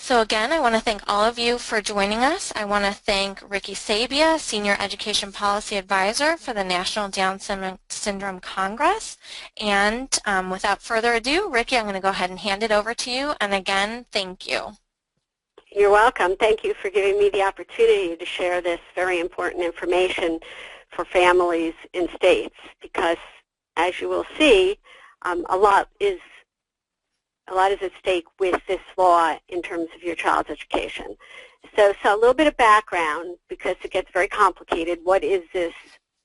So again, I want to thank all of you for joining us. I want to thank Ricki Sabia, Senior Education Policy Advisor for the National Down Syndrome Congress. And without further ado, Ricki, I'm going to go ahead and hand it over to you. And again, thank you. You're welcome. Thank you for giving me the opportunity to share this very important information for families in states, because as you will see, a lot is at stake with this law in terms of your child's education. So a little bit of background, because it gets very complicated. What is this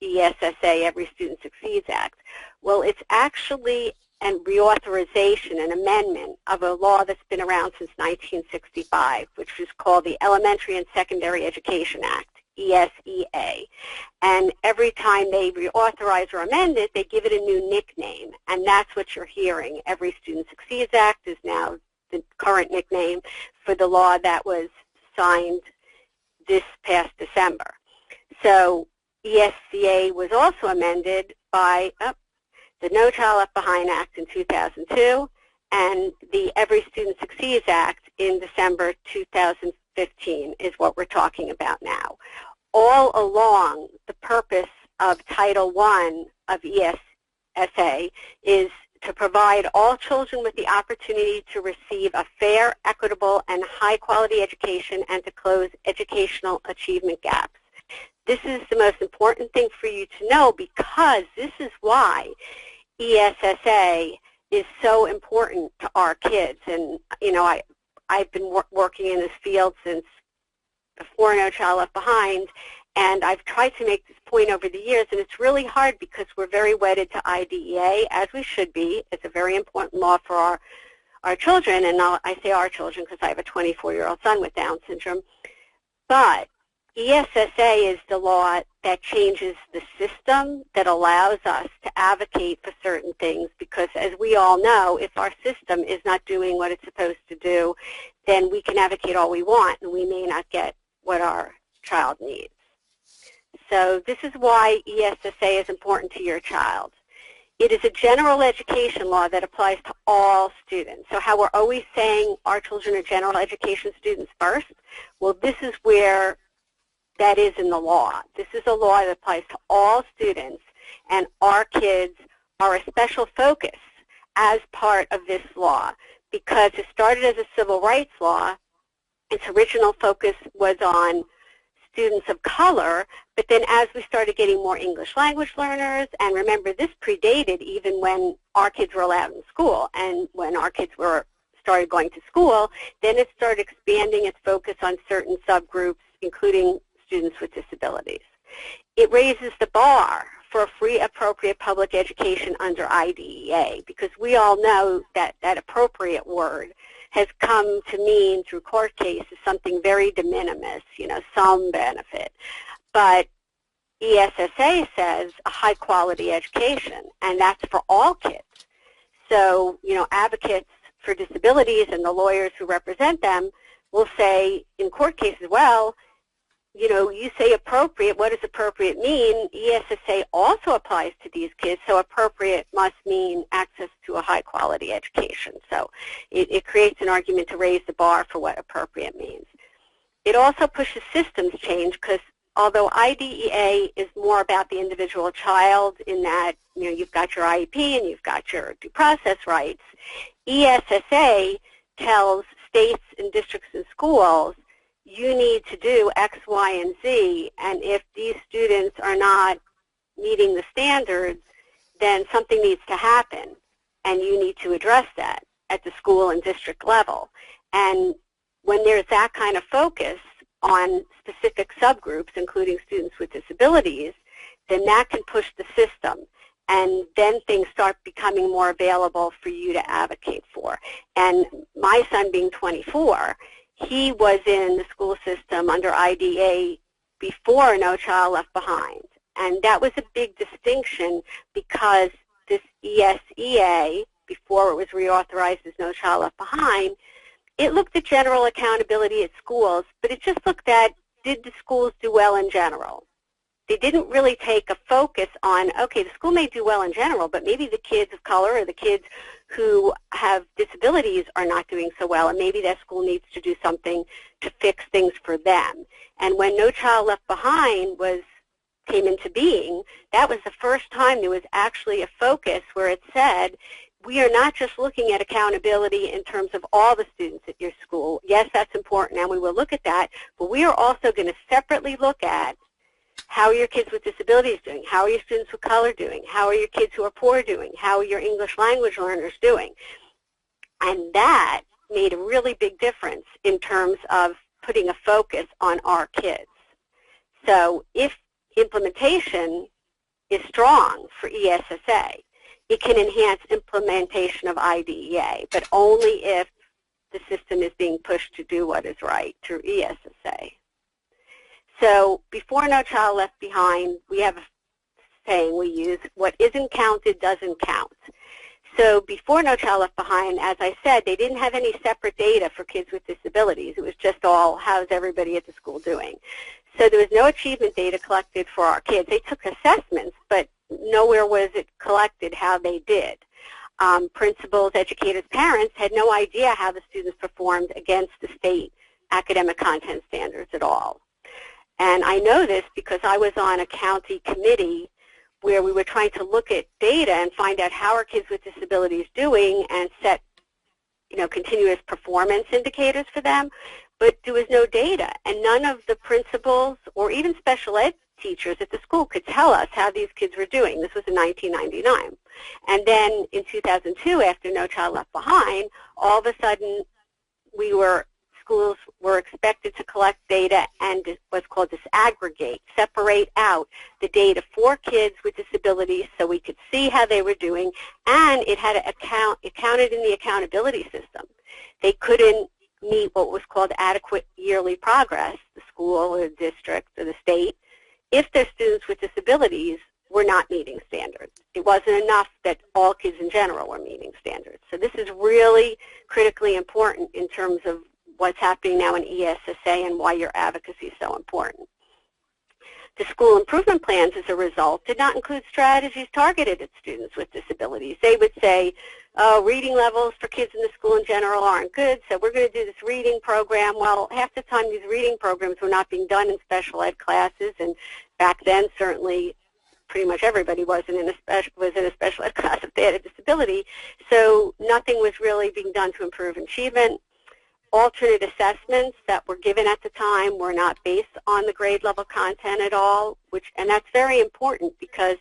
ESSA, Every Student Succeeds Act? Well, it's actually a reauthorization, an amendment of a law that's been around since 1965, which is called the Elementary and Secondary Education Act, ESEA. And every time they reauthorize or amend it, they give it a new nickname, and that's what you're hearing. Every Student Succeeds Act is now the current nickname for the law that was signed this past December. So ESEA was also amended by the No Child Left Behind Act in 2002 and the Every Student Succeeds Act in December 2015 is what we're talking about now. All along, the purpose of Title I of ESSA is to provide all children with the opportunity to receive a fair, equitable, and high-quality education and to close educational achievement gaps. This is the most important thing for you to know, because this is why ESSA is so important to our kids. And, you know, I've been working in this field since before No Child Left Behind, and I've tried to make this point over the years, and it's really hard because we're very wedded to IDEA, as we should be. It's a very important law for our children, and I say our children because I have a 24-year-old son with Down syndrome. But ESSA is the law that changes the system, that allows us to advocate for certain things, because as we all know, if our system is not doing what it's supposed to do, then we can advocate all we want and we may not get what our child needs. So this is why ESSA is important to your child. It is a general education law that applies to all students. So how we're always saying our children are general education students first, well, this is where that is in the law. This is a law that applies to all students, and our kids are a special focus as part of this law, because it started as a civil rights law. Its original focus was on students of color, but then as we started getting more English language learners, and remember, this predated even when our kids were allowed in school, and when our kids started going to school, then it started expanding its focus on certain subgroups, including students with disabilities. It raises the bar for free, appropriate public education under IDEA, because we all know that that appropriate word has come to mean through court cases something very de minimis, you know, some benefit. But ESSA says a high-quality education, and that's for all kids. So, you know, advocates for disabilities and the lawyers who represent them will say in court cases, well, you know, you say appropriate, what does appropriate mean? ESSA also applies to these kids, so appropriate must mean access to a high-quality education. So it creates an argument to raise the bar for what appropriate means. It also pushes systems change, because although IDEA is more about the individual child in that, you know, you've got your IEP and you've got your due process rights, ESSA tells states and districts and schools, you need to do X, Y, and Z, and if these students are not meeting the standards, then something needs to happen, and you need to address that at the school and district level. And when there's that kind of focus on specific subgroups, including students with disabilities, then that can push the system, and then things start becoming more available for you to advocate for. And my son being 24, he was in the school system under IDEA before No Child Left Behind. And that was a big distinction, because this ESEA, before it was reauthorized as No Child Left Behind, it looked at general accountability at schools, but it just looked at, did the schools do well in general? They didn't really take a focus on, okay, the school may do well in general, but maybe the kids of color or the kids who have disabilities are not doing so well, and maybe that school needs to do something to fix things for them. And when No Child Left Behind came into being, that was the first time there was actually a focus where it said, we are not just looking at accountability in terms of all the students at your school. Yes, that's important, and we will look at that, but we are also going to separately look at how are your kids with disabilities doing? How are your students with color doing? How are your kids who are poor doing? How are your English language learners doing? And that made a really big difference in terms of putting a focus on our kids. So if implementation is strong for ESSA, it can enhance implementation of IDEA, but only if the system is being pushed to do what is right through ESSA. So before No Child Left Behind, we have a saying we use, what isn't counted doesn't count. So before No Child Left Behind, as I said, they didn't have any separate data for kids with disabilities. It was just all, how's everybody at the school doing? So there was no achievement data collected for our kids. They took assessments, but nowhere was it collected how they did. Principals, educators, parents had no idea how the students performed against the state academic content standards at all. And I know this because I was on a county committee where we were trying to look at data and find out how are kids with disabilities doing and set, continuous performance indicators for them. But there was no data, and none of the principals or even special ed teachers at the school could tell us how these kids were doing. This was in 1999. And then in 2002, after No Child Left Behind, all of a sudden schools were expected to collect data and what's called disaggregate, separate out the data for kids with disabilities so we could see how they were doing, and it counted in the accountability system. They couldn't meet what was called adequate yearly progress, the school or the district or the state, if their students with disabilities were not meeting standards. It wasn't enough that all kids in general were meeting standards. So this is really critically important in terms of what's happening now in ESSA and why your advocacy is so important. The school improvement plans, as a result, did not include strategies targeted at students with disabilities. They would say, oh, reading levels for kids in the school in general aren't good, so we're going to do this reading program. Well, half the time these reading programs were not being done in special ed classes, and back then certainly pretty much everybody was in a special ed class if they had a disability, so nothing was really being done to improve achievement. Alternate assessments that were given at the time were not based on the grade level content at all, and that's very important because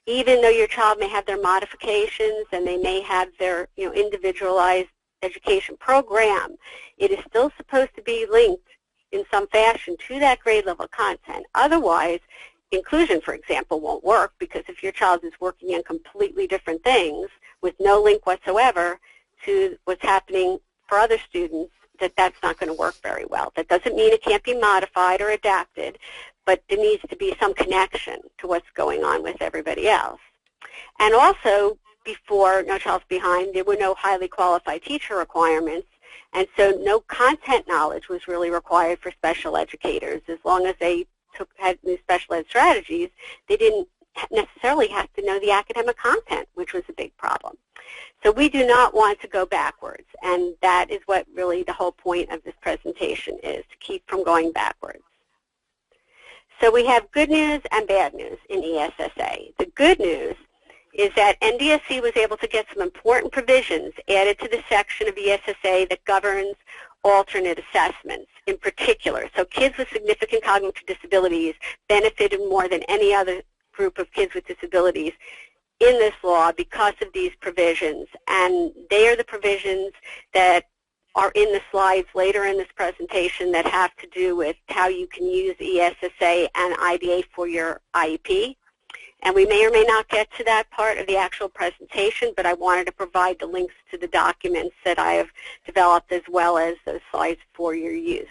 even though your child may have their modifications and they may have their individualized education program, it is still supposed to be linked in some fashion to that grade level content. Otherwise, inclusion, for example, won't work, because if your child is working on completely different things with no link whatsoever to what's happening for other students, that's not going to work very well. That doesn't mean it can't be modified or adapted, but there needs to be some connection to what's going on with everybody else. And also, before No Child Left Behind, there were no highly qualified teacher requirements, and so no content knowledge was really required for special educators. As long as they had new special ed strategies, they didn't necessarily have to know the academic content, which was a big problem. So we do not want to go backwards, and that is what really the whole point of this presentation is, to keep from going backwards. So we have good news and bad news in ESSA. The good news is that NDSC was able to get some important provisions added to the section of ESSA that governs alternate assessments in particular. So kids with significant cognitive disabilities benefited more than any other group of kids with disabilities in this law because of these provisions, and they are the provisions that are in the slides later in this presentation that have to do with how you can use ESSA and IDEA for your IEP. And we may or may not get to that part of the actual presentation, but I wanted to provide the links to the documents that I have developed as well as those slides for your use.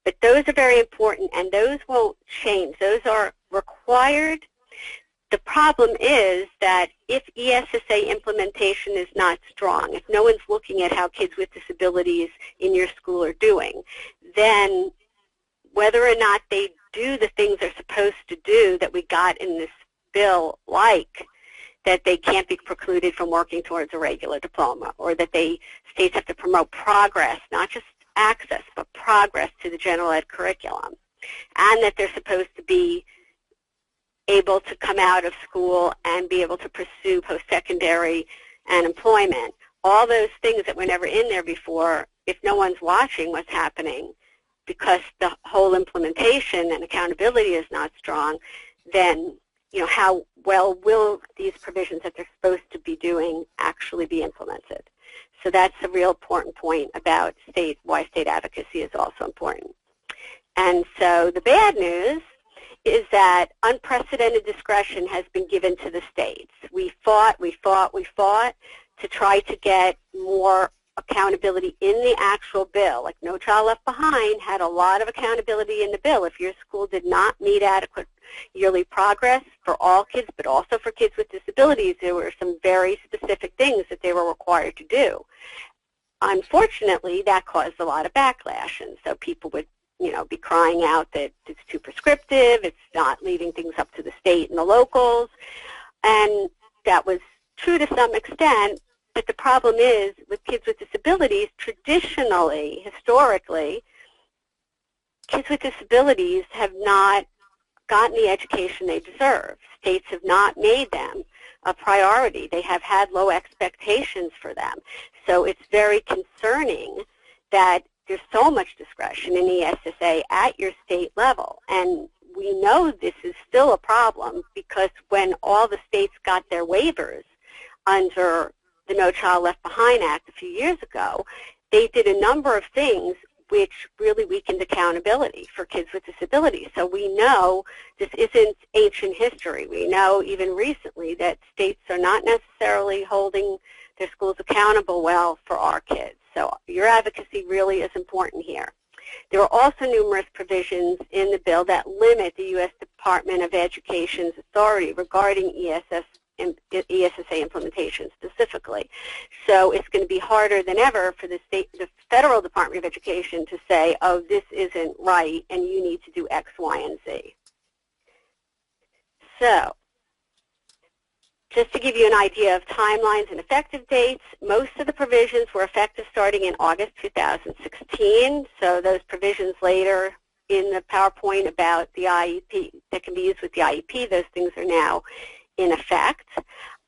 But those are very important, and those won't change. Those are required. The problem is that if ESSA implementation is not strong, if no one's looking at how kids with disabilities in your school are doing, then whether or not they do the things they're supposed to do that we got in this bill, like that they can't be precluded from working towards a regular diploma, or that states have to promote progress, not just access, but progress to the general ed curriculum, and that they're supposed to be able to come out of school and be able to pursue post-secondary and employment. All those things that were never in there before, if no one's watching what's happening, because the whole implementation and accountability is not strong, then how well will these provisions that they're supposed to be doing actually be implemented? So that's a real important point about why state advocacy is also important. And so the bad news is that unprecedented discretion has been given to the states. We fought to try to get more accountability in the actual bill. Like No Child Left Behind had a lot of accountability in the bill. If your school did not meet adequate yearly progress for all kids, but also for kids with disabilities, there were some very specific things that they were required to do. Unfortunately, that caused a lot of backlash, and so people would be crying out that it's too prescriptive, it's not leaving things up to the state and the locals, and that was true to some extent. But the problem is, with kids with disabilities, traditionally, historically, kids with disabilities have not gotten the education they deserve. States have not made them a priority. They have had low expectations for them. So it's very concerning that there's so much discretion in the ESSA at your state level. And we know this is still a problem because when all the states got their waivers under the No Child Left Behind Act a few years ago, they did a number of things which really weakened accountability for kids with disabilities. So we know this isn't ancient history. We know even recently that states are not necessarily holding their schools accountable well for our kids. So your advocacy really is important here. There are also numerous provisions in the bill that limit the U.S. Department of Education's authority regarding ESSA implementation specifically. So it's going to be harder than ever for the federal Department of Education to say, oh, this isn't right and you need to do X, Y, and Z. So just to give you an idea of timelines and effective dates, most of the provisions were effective starting in August 2016. So those provisions later in the PowerPoint about the IEP that can be used with the IEP, those things are now in effect.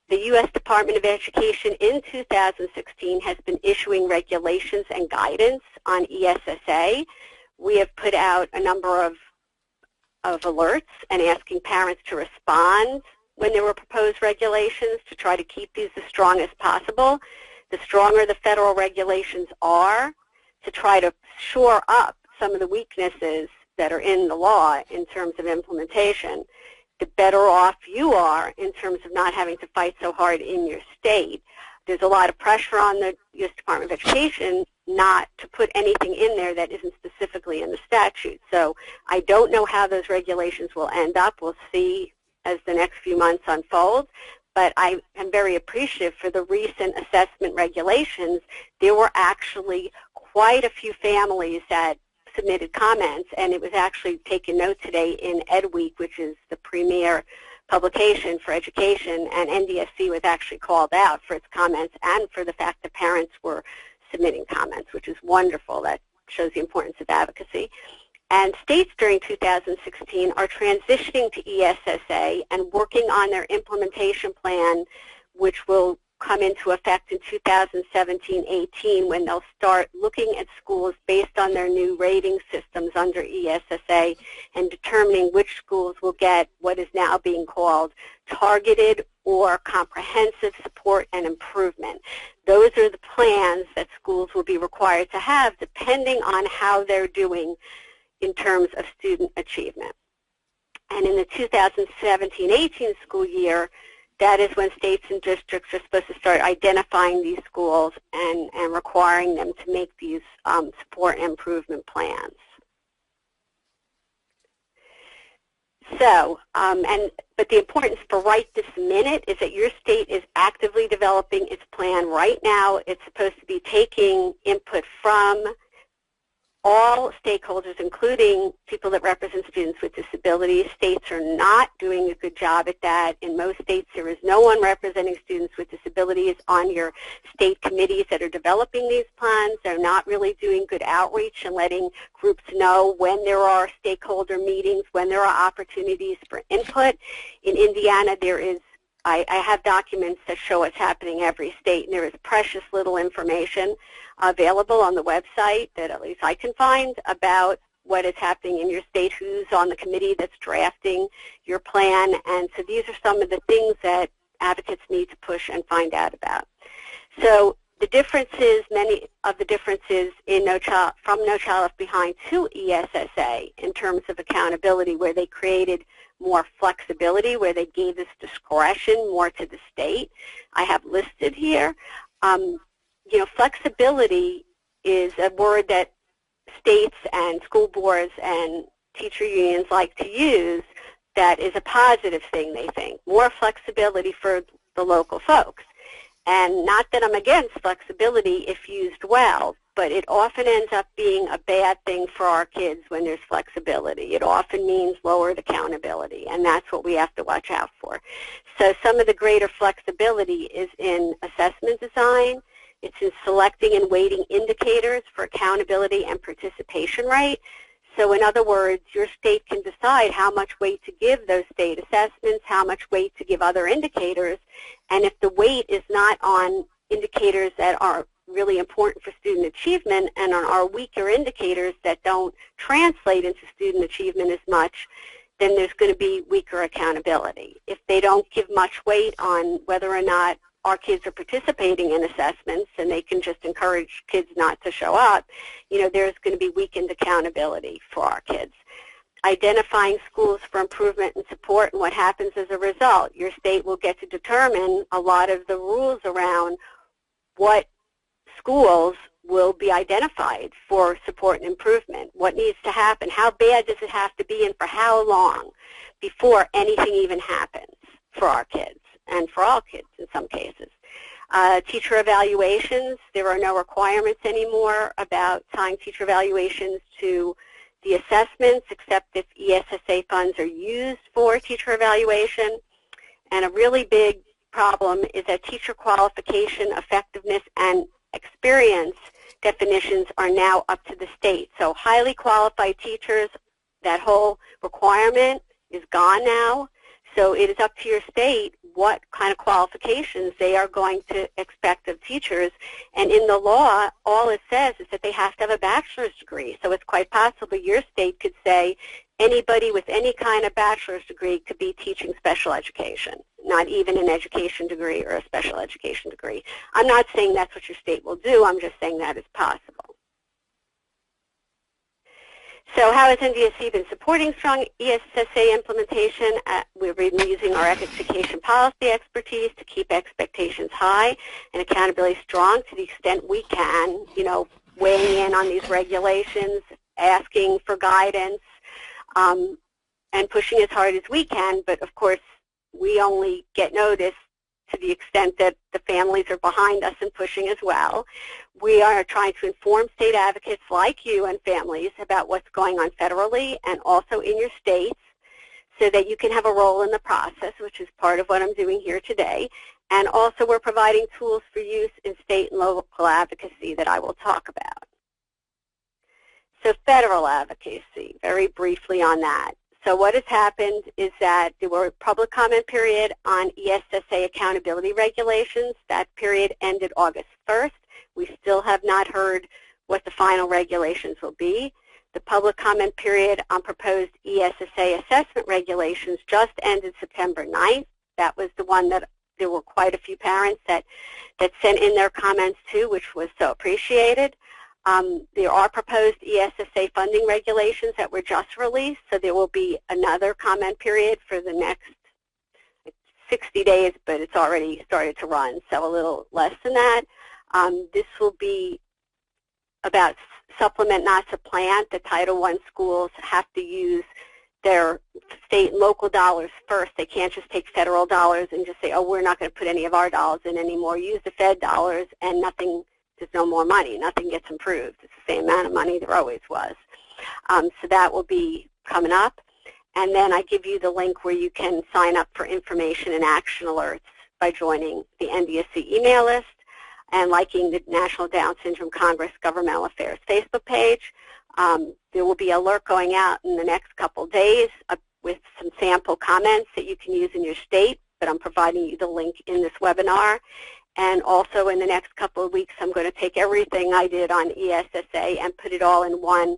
The U.S. Department of Education in 2016 has been issuing regulations and guidance on ESSA. We have put out a number of alerts and asking parents to respond when there were proposed regulations to try to keep these as strong as possible. The stronger the federal regulations are, to try to shore up some of the weaknesses that are in the law in terms of implementation, the better off you are in terms of not having to fight so hard in your state. There's a lot of pressure on the U.S. Department of Education not to put anything in there that isn't specifically in the statute. So I don't know how those regulations will end up. We'll see as the next few months unfold. But I am very appreciative for the recent assessment regulations. There were actually quite a few families that submitted comments, and it was actually taken note today in Ed Week, which is the premier publication for education, and NDSC was actually called out for its comments and for the fact that parents were submitting comments, which is wonderful. That shows the importance of advocacy. And states during 2016 are transitioning to ESSA and working on their implementation plan, which will come into effect in 2017-18 when they'll start looking at schools based on their new rating systems under ESSA and determining which schools will get what is now being called targeted or comprehensive support and improvement. Those are the plans that schools will be required to have depending on how they're doing in terms of student achievement. And in the 2017-18 school year, that is when states and districts are supposed to start identifying these schools and requiring them to make these support and improvement plans. So, but the importance for right this minute is that your state is actively developing its plan right now. It's supposed to be taking input from all stakeholders, including people that represent students with disabilities. States are not doing a good job at that. In most states, there is no one representing students with disabilities on your state committees that are developing these plans. They're not really doing good outreach and letting groups know when there are stakeholder meetings, when there are opportunities for input. In Indiana, there is I have documents that show what's happening in every state, and there is precious little information available on the website that at least I can find about what is happening in your state, who's on the committee that's drafting your plan. And so these are some of the things that advocates need to push and find out about. So the differences, many of the differences in from No Child Left Behind to ESSA in terms of accountability, where they created more flexibility, where they gave this discretion more to the state, I have listed here. You know, flexibility is a word that states and school boards and teacher unions like to use that is a positive thing, they think. More flexibility for the local folks. And not that I'm against flexibility if used well, but it often ends up being a bad thing for our kids when there's flexibility. It often means lowered accountability, and that's what we have to watch out for. So some of the greater flexibility is in assessment design. It's in selecting and weighting indicators for accountability and participation rate. So in other words, your state can decide how much weight to give those state assessments, how much weight to give other indicators, and if the weight is not on indicators that are really important for student achievement and on our weaker indicators that don't translate into student achievement as much, then there's going to be weaker accountability. If they don't give much weight on whether or not our kids are participating in assessments and they can just encourage kids not to show up, you know, there's going to be weakened accountability for our kids. Identifying schools for improvement and support and what happens as a result. Your state will get to determine a lot of the rules around what schools will be identified for support and improvement. What needs to happen? How bad does it have to be and for how long before anything even happens for our kids and for all kids in some cases? Teacher evaluations, there are no requirements anymore about tying teacher evaluations to the assessments except if ESSA funds are used for teacher evaluation. And a really big problem is that teacher qualification, effectiveness, and experience definitions are now up to the state. So highly qualified teachers, that whole requirement is gone now. So it is up to your state what kind of qualifications they are going to expect of teachers. And in the law, all it says is that they have to have a bachelor's degree. So it's quite possible your state could say anybody with any kind of bachelor's degree could be teaching special education, not even an education degree or a special education degree. I'm not saying that's what your state will do. I'm just saying that is possible. So how has NDSC been supporting strong ESSA implementation? We've been using our education policy expertise to keep expectations high and accountability strong to the extent we can, you know, weighing in on these regulations, asking for guidance, and pushing as hard as we can. But of course, we only get noticed to the extent that the families are behind us and pushing as well. We are trying to inform state advocates like you and families about what's going on federally and also in your states so that you can have a role in the process, which is part of what I'm doing here today. And also we're providing tools for use in state and local advocacy that I will talk about. So federal advocacy, very briefly on that. So what has happened is that there were a public comment period on ESSA accountability regulations. That period ended August 1st. We still have not heard what the final regulations will be. The public comment period on proposed ESSA assessment regulations just ended September 9th. That was the one that there were quite a few parents that sent in their comments to, which was so appreciated. There are proposed ESSA funding regulations that were just released, so there will be another comment period for the next 60 days, but it's already started to run, so a little less than that. This will be about supplement, not supplant. The Title I schools have to use their state and local dollars first. They can't just take federal dollars and just say, oh, we're not going to put any of our dollars in anymore. Use the Fed dollars and nothing there's no more money. Nothing gets improved. It's the same amount of money there always was. So that will be coming up. And then I give you the link where you can sign up for information and action alerts by joining the NDSC email list and liking the National Down Syndrome Congress Governmental Affairs Facebook page. There will be an alert going out in the next couple days with some sample comments that you can use in your state, but I'm providing you the link in this webinar. And also in the next couple of weeks, I'm going to take everything I did on ESSA and put it all in one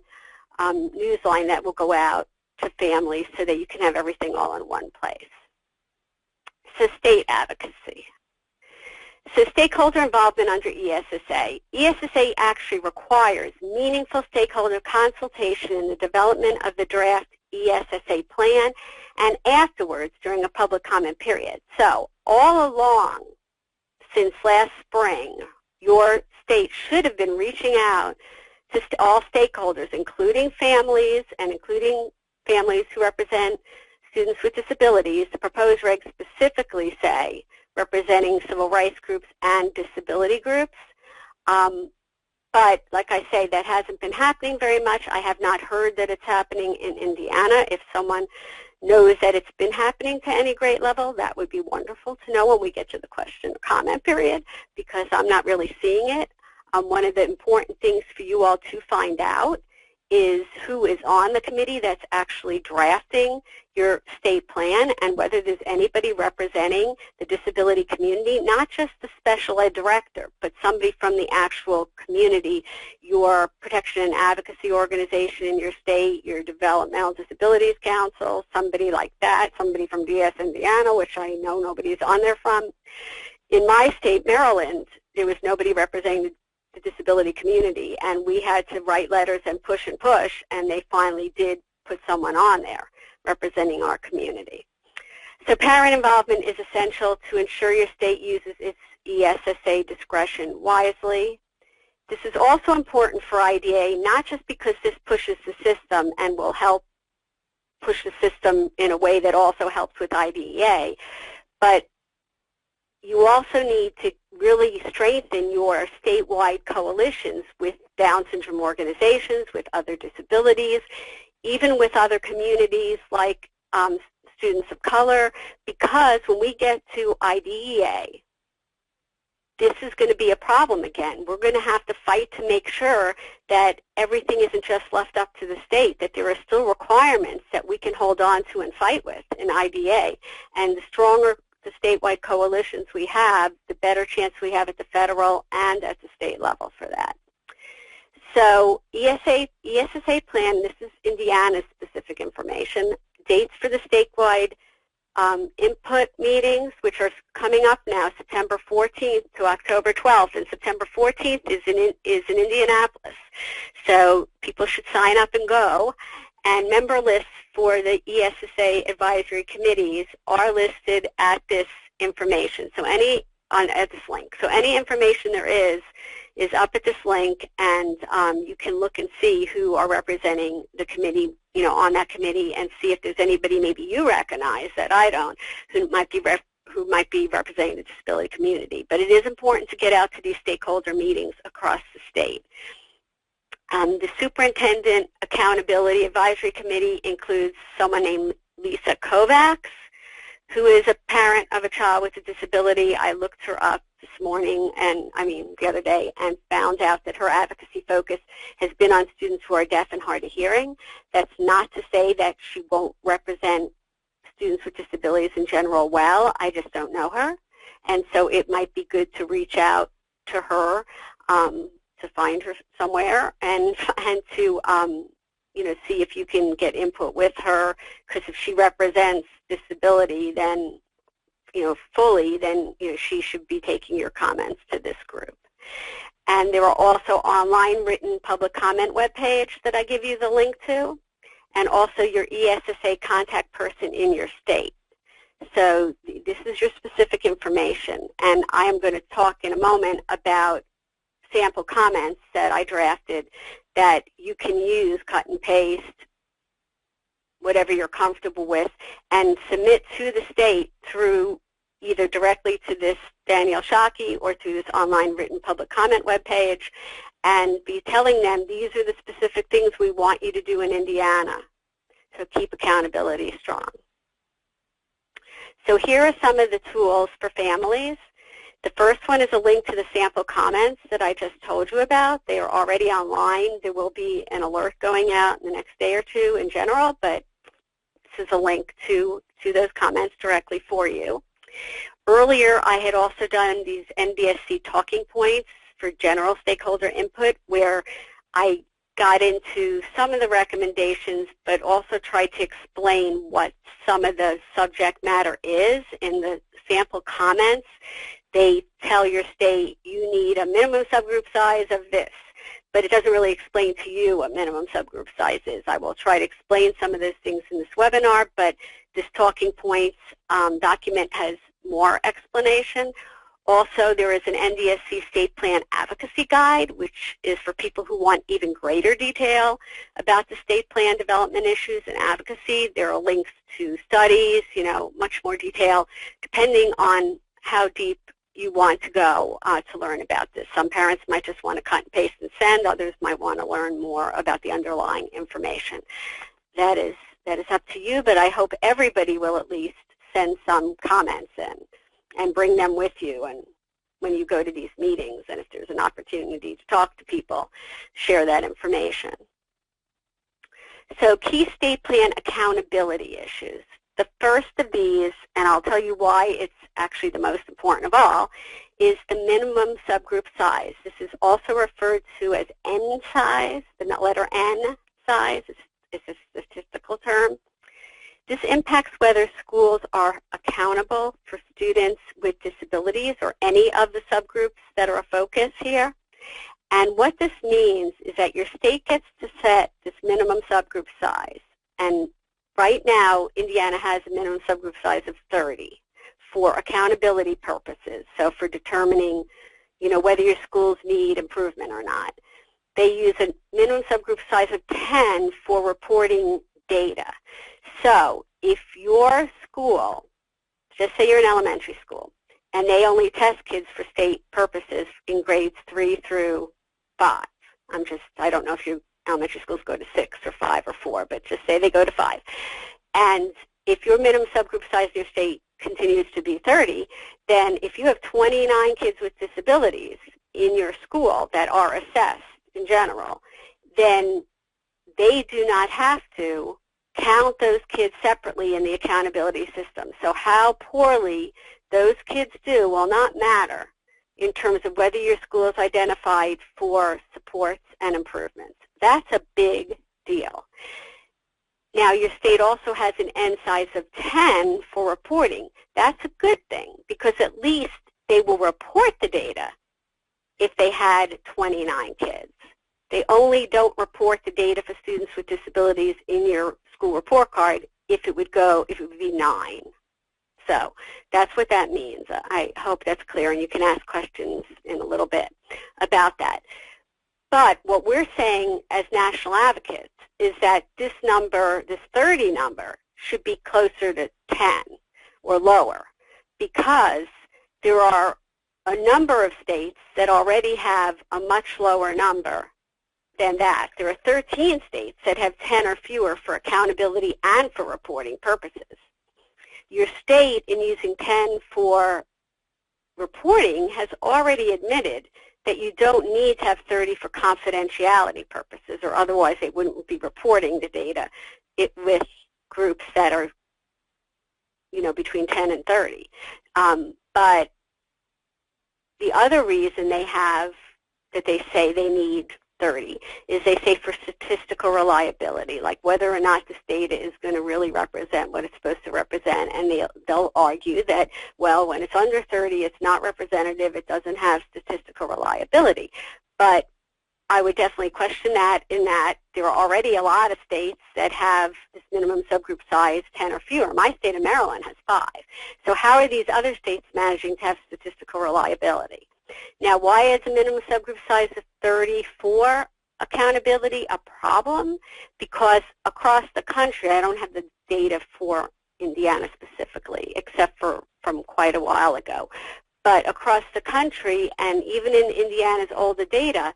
newsline that will go out to families so that you can have everything all in one place. So state advocacy. So stakeholder involvement under ESSA. ESSA actually requires meaningful stakeholder consultation in the development of the draft ESSA plan and afterwards during a public comment period. So all along since last spring, your state should have been reaching out to all stakeholders, including families and including families who represent students with disabilities. The proposed regs specifically say representing civil rights groups and disability groups. But like I say, that hasn't been happening very much. I have not heard that it's happening in Indiana. If someone knows that it's been happening to any great level, that would be wonderful to know when we get to the question or comment period, because I'm not really seeing it. One of the important things for you all to find out is who is on the committee that's actually drafting your state plan and whether there's anybody representing the disability community, not just the special ed director, but somebody from the actual community, your protection and advocacy organization in your state, your developmental disabilities council, somebody like that, somebody from DS Indiana, which I know nobody's on there from. In my state, Maryland, there was nobody representing the disability community, and we had to write letters and push, and they finally did put someone on there representing our community. So parent involvement is essential to ensure your state uses its ESSA discretion wisely. This is also important for IDA, not just because this pushes the system and will help push the system in a way that also helps with IDEA, but you also need to really strengthen your statewide coalitions with Down syndrome organizations, with other disabilities, even with other communities like students of color, because when we get to IDEA, this is going to be a problem again. We're going to have to fight to make sure that everything isn't just left up to the state, that there are still requirements that we can hold on to and fight with in IDEA. And the stronger the statewide coalitions we have, the better chance we have at the federal and at the state level for that. So ESSA plan, this is Indiana's specific information, dates for the statewide input meetings, which are coming up now, September 14th to October 12th, and September 14th is in Indianapolis. So people should sign up and go. And member lists for the ESSA advisory committees are listed at this information. So at this link. So any information there is up at this link, and you can look and see who are representing the committee, on that committee, and see if there's anybody maybe you recognize that I don't, who might be representing the disability community. But it is important to get out to these stakeholder meetings across the state. The Superintendent Accountability Advisory Committee includes someone named Lisa Kovacs, who is a parent of a child with a disability. I looked her up this morning, the other day, and found out that her advocacy focus has been on students who are deaf and hard of hearing. That's not to say that she won't represent students with disabilities in general well. I just don't know her. And so it might be good to reach out to her, to find her somewhere, and to see if you can get input with her, because if she represents disability, then fully, then she should be taking your comments to this group. And there are also online written public comment webpage that I give you the link to, and also your ESSA contact person in your state. So this is your specific information, and I am going to talk in a moment about sample comments that I drafted that you can use, cut and paste, whatever you're comfortable with, and submit to the state through either directly to this Danielle Shockey or through this online written public comment webpage, and be telling them these are the specific things we want you to do in Indiana. So keep accountability strong. So here are some of the tools for families. The first one is a link to the sample comments that I just told you about. They are already online. There will be an alert going out in the next day or two in general, but this is a link to those comments directly for you. Earlier, I had also done these NBSC talking points for general stakeholder input, where I got into some of the recommendations, but also tried to explain what some of the subject matter is in the sample comments. They tell your state you need a minimum subgroup size of this, but it doesn't really explain to you what minimum subgroup size is. I will try to explain some of those things in this webinar, but this talking points document has more explanation. Also, there is an NDSC State Plan Advocacy Guide, which is for people who want even greater detail about the state plan development issues and advocacy. There are links to studies, much more detail, depending on how deep you want to go to learn about this. Some parents might just want to cut and paste and send. Others might want to learn more about the underlying information. That is up to you, but I hope everybody will at least send some comments in and bring them with you, and when you go to these meetings, and if there's an opportunity to talk to people, share that information. So key state plan accountability issues. The first of these, and I'll tell you why it's actually the most important of all, is the minimum subgroup size. This is also referred to as N size, the letter N size. It's a statistical term. This impacts whether schools are accountable for students with disabilities or any of the subgroups that are a focus here. And what this means is that your state gets to set this minimum subgroup size. And right now, Indiana has a minimum subgroup size of 30 for accountability purposes, so for determining whether your schools need improvement or not. They use a minimum subgroup size of 10 for reporting data. So if your school, just say you're an elementary school, and they only test kids for state purposes in grades 3 through 5. I don't know if your elementary schools go to 6 or 5 or 4, but just say they go to 5. And if your minimum subgroup size in your state continues to be 30, then if you have 29 kids with disabilities in your school that are assessed in general, then they do not have to count those kids separately in the accountability system. So how poorly those kids do will not matter in terms of whether your school is identified for supports and improvements. That's a big deal. Now, your state also has an N size of 10 for reporting. That's a good thing, because at least they will report the data if they had 29 kids. They only don't report the data for students with disabilities in your school report card if it would be 9. So that's what that means. I hope that's clear, and you can ask questions in a little bit about that. But what we're saying as national advocates is that this number, this 30 number, should be closer to 10 or lower, because there are a number of states that already have a much lower number than that. There are 13 states that have 10 or fewer for accountability and for reporting purposes. Your state, in using 10 for reporting, has already admitted that you don't need to have 30 for confidentiality purposes, or otherwise they wouldn't be reporting the data with groups that are, between 10 and 30. But the other reason they have that they say they need 30 is they say for statistical reliability, like whether or not this data is going to really represent what it's supposed to represent. And they'll argue that, well, when it's under 30, it's not representative, it doesn't have statistical reliability. But I would definitely question that, in that there are already a lot of states that have this minimum subgroup size 10 or fewer. My state of Maryland has 5. So how are these other states managing to have statistical reliability? Now, why is a minimum subgroup size of 30 for accountability a problem? Because across the country, I don't have the data for Indiana specifically, except for from quite a while ago. But across the country, and even in Indiana's older data,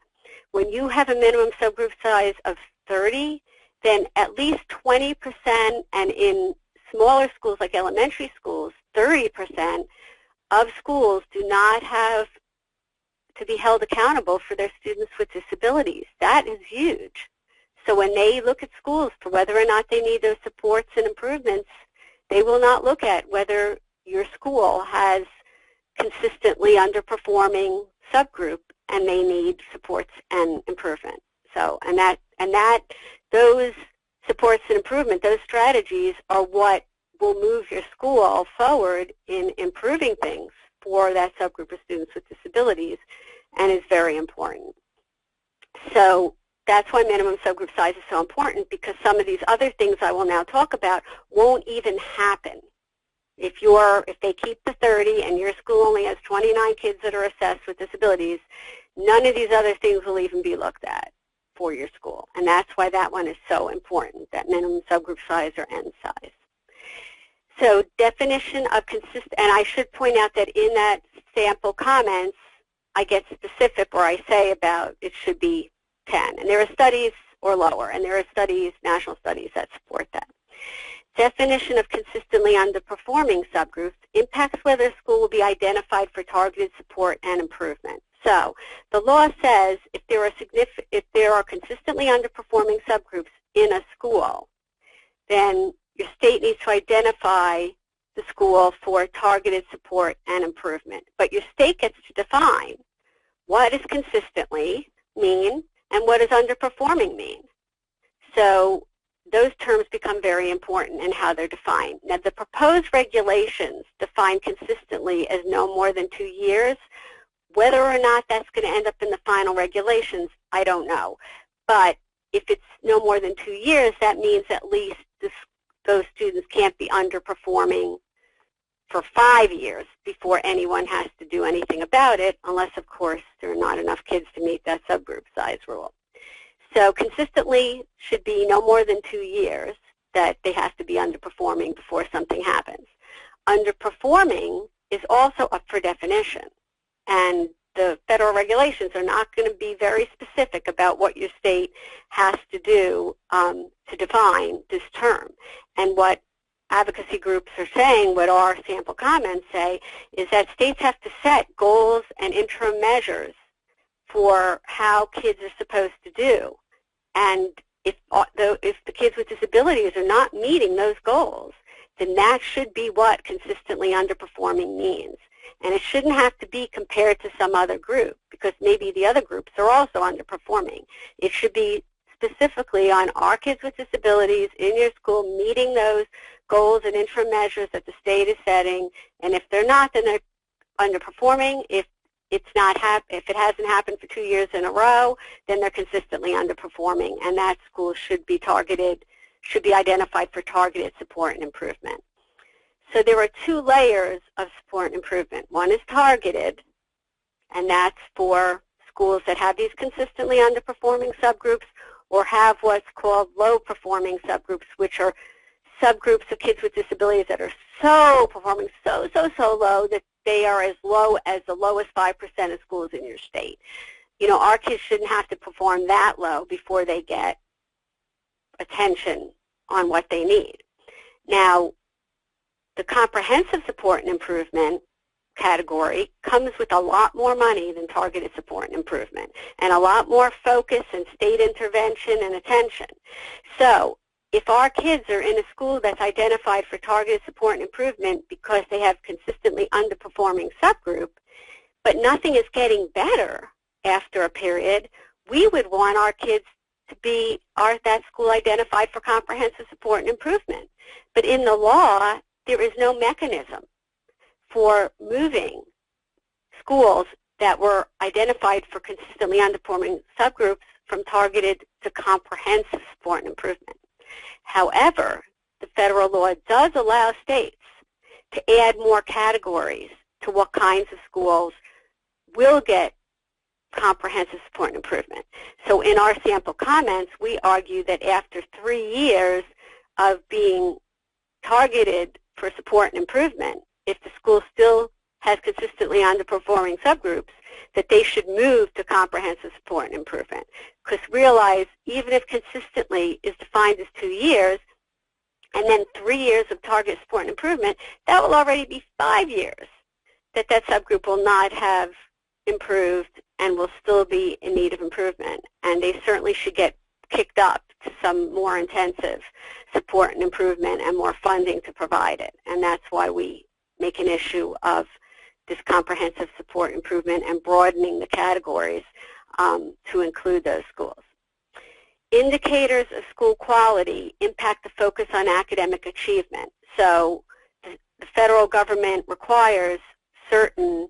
when you have a minimum subgroup size of 30, then at least 20%, and in smaller schools like elementary schools, 30% of schools do not have to be held accountable for their students with disabilities. That is huge. So when they look at schools for whether or not they need those supports and improvements, they will not look at whether your school has consistently underperforming subgroup and they need supports and improvement. So, and those supports and improvement, those strategies are what will move your school forward in improving things for that subgroup of students with disabilities, and is very important. So that's why minimum subgroup size is so important, because some of these other things I will now talk about won't even happen. If they keep the 30 and your school only has 29 kids that are assessed with disabilities, none of these other things will even be looked at for your school. And that's why that one is so important, that minimum subgroup size or N size. So definition of consistent, and I should point out that in that sample comments, I get specific where I say about it should be 10. And there are studies, or lower, and there are studies, national studies, that support that. Definition of consistently underperforming subgroups impacts whether a school will be identified for targeted support and improvement. So the law says if there are consistently underperforming subgroups in a school, then your state needs to identify the school for targeted support and improvement. But your state gets to define what does consistently mean and what does underperforming mean. So those terms become very important in how they're defined. Now, the proposed regulations define consistently as no more than 2 years. Whether or not that's going to end up in the final regulations, I don't know. But if it's no more than 2 years, that means at least those students can't be underperforming for 5 years before anyone has to do anything about it, unless, of course, there are not enough kids to meet that subgroup size rule. So consistently should be no more than 2 years that they have to be underperforming before something happens. Underperforming is also up for definition, and the federal regulations are not going to be very specific about what your state has to do to define this term. And what advocacy groups are saying, what our sample comments say, is that states have to set goals and interim measures for how kids are supposed to do. And if the kids with disabilities are not meeting those goals, then that should be what consistently underperforming means. And it shouldn't have to be compared to some other group, because maybe the other groups are also underperforming. It should be specifically on our kids with disabilities in your school meeting those goals and interim measures that the state is setting. And if they're not, then they're underperforming. If it hasn't happened for 2 years in a row, then they're consistently underperforming, and that school should be identified for targeted support and improvement. So there are 2 layers of support and improvement. One is targeted, and that's for schools that have these consistently underperforming subgroups or have what's called low-performing subgroups, which are subgroups of kids with disabilities that are performing so low that they are as low as the lowest 5% of schools in your state. You know, our kids shouldn't have to perform that low before they get attention on what they need. Now, the comprehensive support and improvement category comes with a lot more money than targeted support and improvement, and a lot more focus and state intervention and attention. So if our kids are in a school that's identified for targeted support and improvement because they have consistently underperforming subgroup, but nothing is getting better after a period, we would want our kids to be that school identified for comprehensive support and improvement. But in the law, there is no mechanism for moving schools that were identified for consistently underperforming subgroups from targeted to comprehensive support and improvement. However, the federal law does allow states to add more categories to what kinds of schools will get comprehensive support and improvement. So in our sample comments, we argue that after 3 years of being targeted for support and improvement, if the school still has consistently underperforming subgroups, that they should move to comprehensive support and improvement. Because realize, even if consistently is defined as 2 years, and then 3 years of target support and improvement, that will already be 5 years that that subgroup will not have improved and will still be in need of improvement. And they certainly should get kicked up to some more intensive support and improvement and more funding to provide it. And that's why we make an issue of this comprehensive support improvement and broadening the categories to include those schools. Indicators of school quality impact the focus on academic achievement. So the federal government requires certain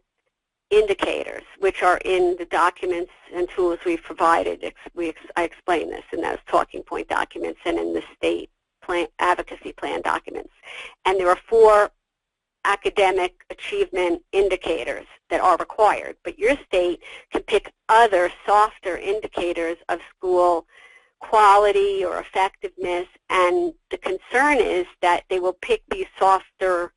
indicators, which are in the documents and tools we've provided. I explain this in those talking point documents and in the state advocacy plan documents. And there are 4 academic achievement indicators that are required, but your state can pick other softer indicators of school quality or effectiveness, and the concern is that they will pick these softer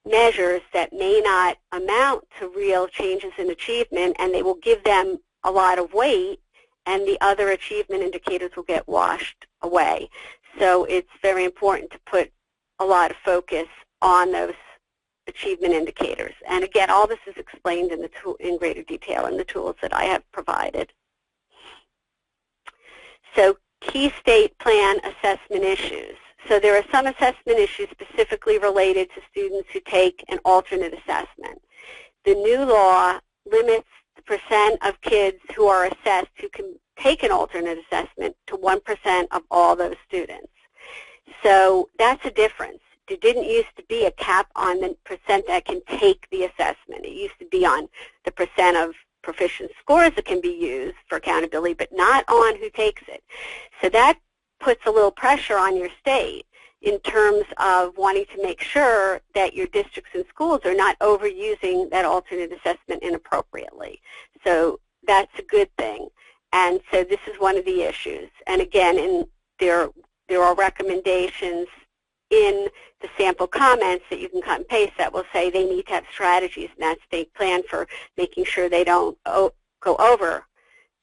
measures that may not amount to real changes in achievement, and they will give them a lot of weight, and the other achievement indicators will get washed away. So it's very important to put a lot of focus on those achievement indicators. And again, all this is explained in greater detail in the tools that I have provided. So key state plan assessment issues. So there are some assessment issues specifically related to students who take an alternate assessment. The new law limits the percent of kids who are assessed who can take an alternate assessment to 1% of all those students. So that's a difference. There didn't used to be a cap on the percent that can take the assessment. It used to be on the percent of proficient scores that can be used for accountability, but not on who takes it. So that puts a little pressure on your state in terms of wanting to make sure that your districts and schools are not overusing that alternate assessment inappropriately. So that's a good thing. And so this is one of the issues. And again, there are recommendations in the sample comments that you can cut and paste that will say they need to have strategies in that state plan for making sure they don't go over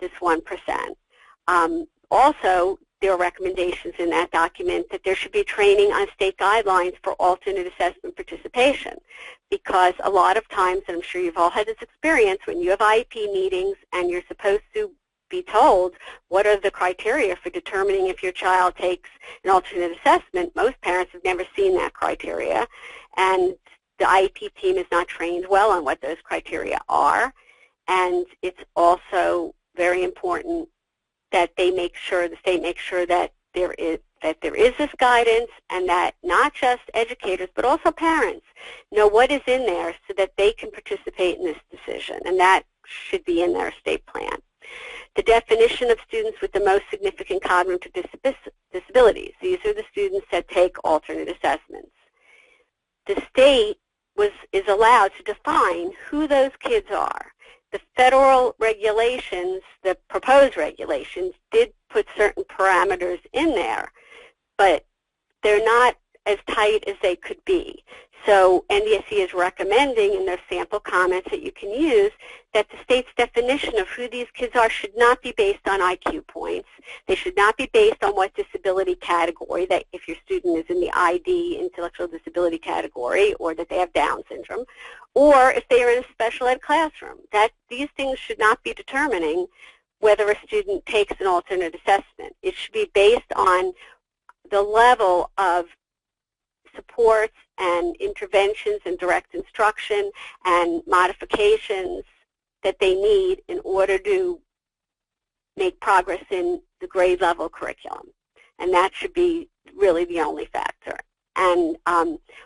this 1%. Also, there are recommendations in that document that there should be training on state guidelines for alternate assessment participation, because a lot of times, and I'm sure you've all had this experience, when you have IEP meetings and you're supposed to be told what are the criteria for determining if your child takes an alternate assessment, most parents have never seen that criteria, and the IEP team is not trained well on what those criteria are. And it's also very important that they make sure, the state makes sure that there is this guidance, and that not just educators but also parents know what is in there so that they can participate in this decision, and that should be in their state plan. The definition of students with the most significant cognitive disabilities. These are the students that take alternate assessments. The state is allowed to define who those kids are. The federal regulations, the proposed regulations, did put certain parameters in there, but they're not as tight as they could be. So NDSE is recommending in their sample comments that you can use that the state's definition of who these kids are should not be based on IQ points. They should not be based on what disability category, that if your student is in the ID, intellectual disability category, or that they have Down syndrome, or if they are in a special ed classroom. That these things should not be determining whether a student takes an alternate assessment. It should be based on the level of supports and interventions and direct instruction and modifications that they need in order to make progress in the grade level curriculum. And that should be really the only factor. And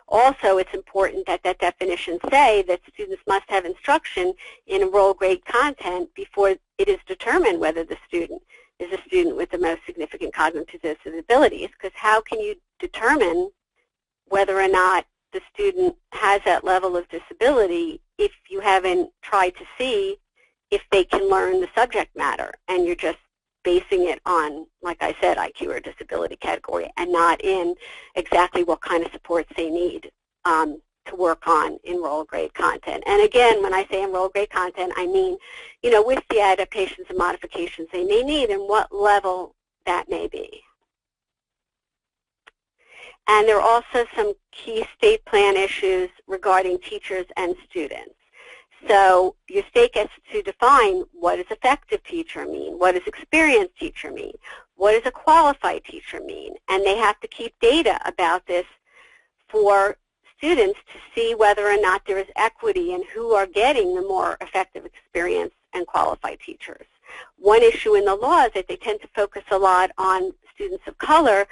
also it's important that that definition say that students must have instruction in enrolled grade content before it is determined whether the student is a student with the most significant cognitive disabilities, because how can you determine whether or not the student has that level of disability if you haven't tried to see if they can learn the subject matter and you're just basing it on, like I said, IQ or disability category, and not in exactly what kind of supports they need to work on enroll grade content. And again, when I say enroll grade content, I mean, with the adaptations and modifications they may need and what level that may be. And there are also some key state plan issues regarding teachers and students. So your state gets to define, what does effective teacher mean? What does experienced teacher mean? What does a qualified teacher mean? And they have to keep data about this for students to see whether or not there is equity in who are getting the more effective, experienced, and qualified teachers. One issue in the law is that they tend to focus a lot on students of color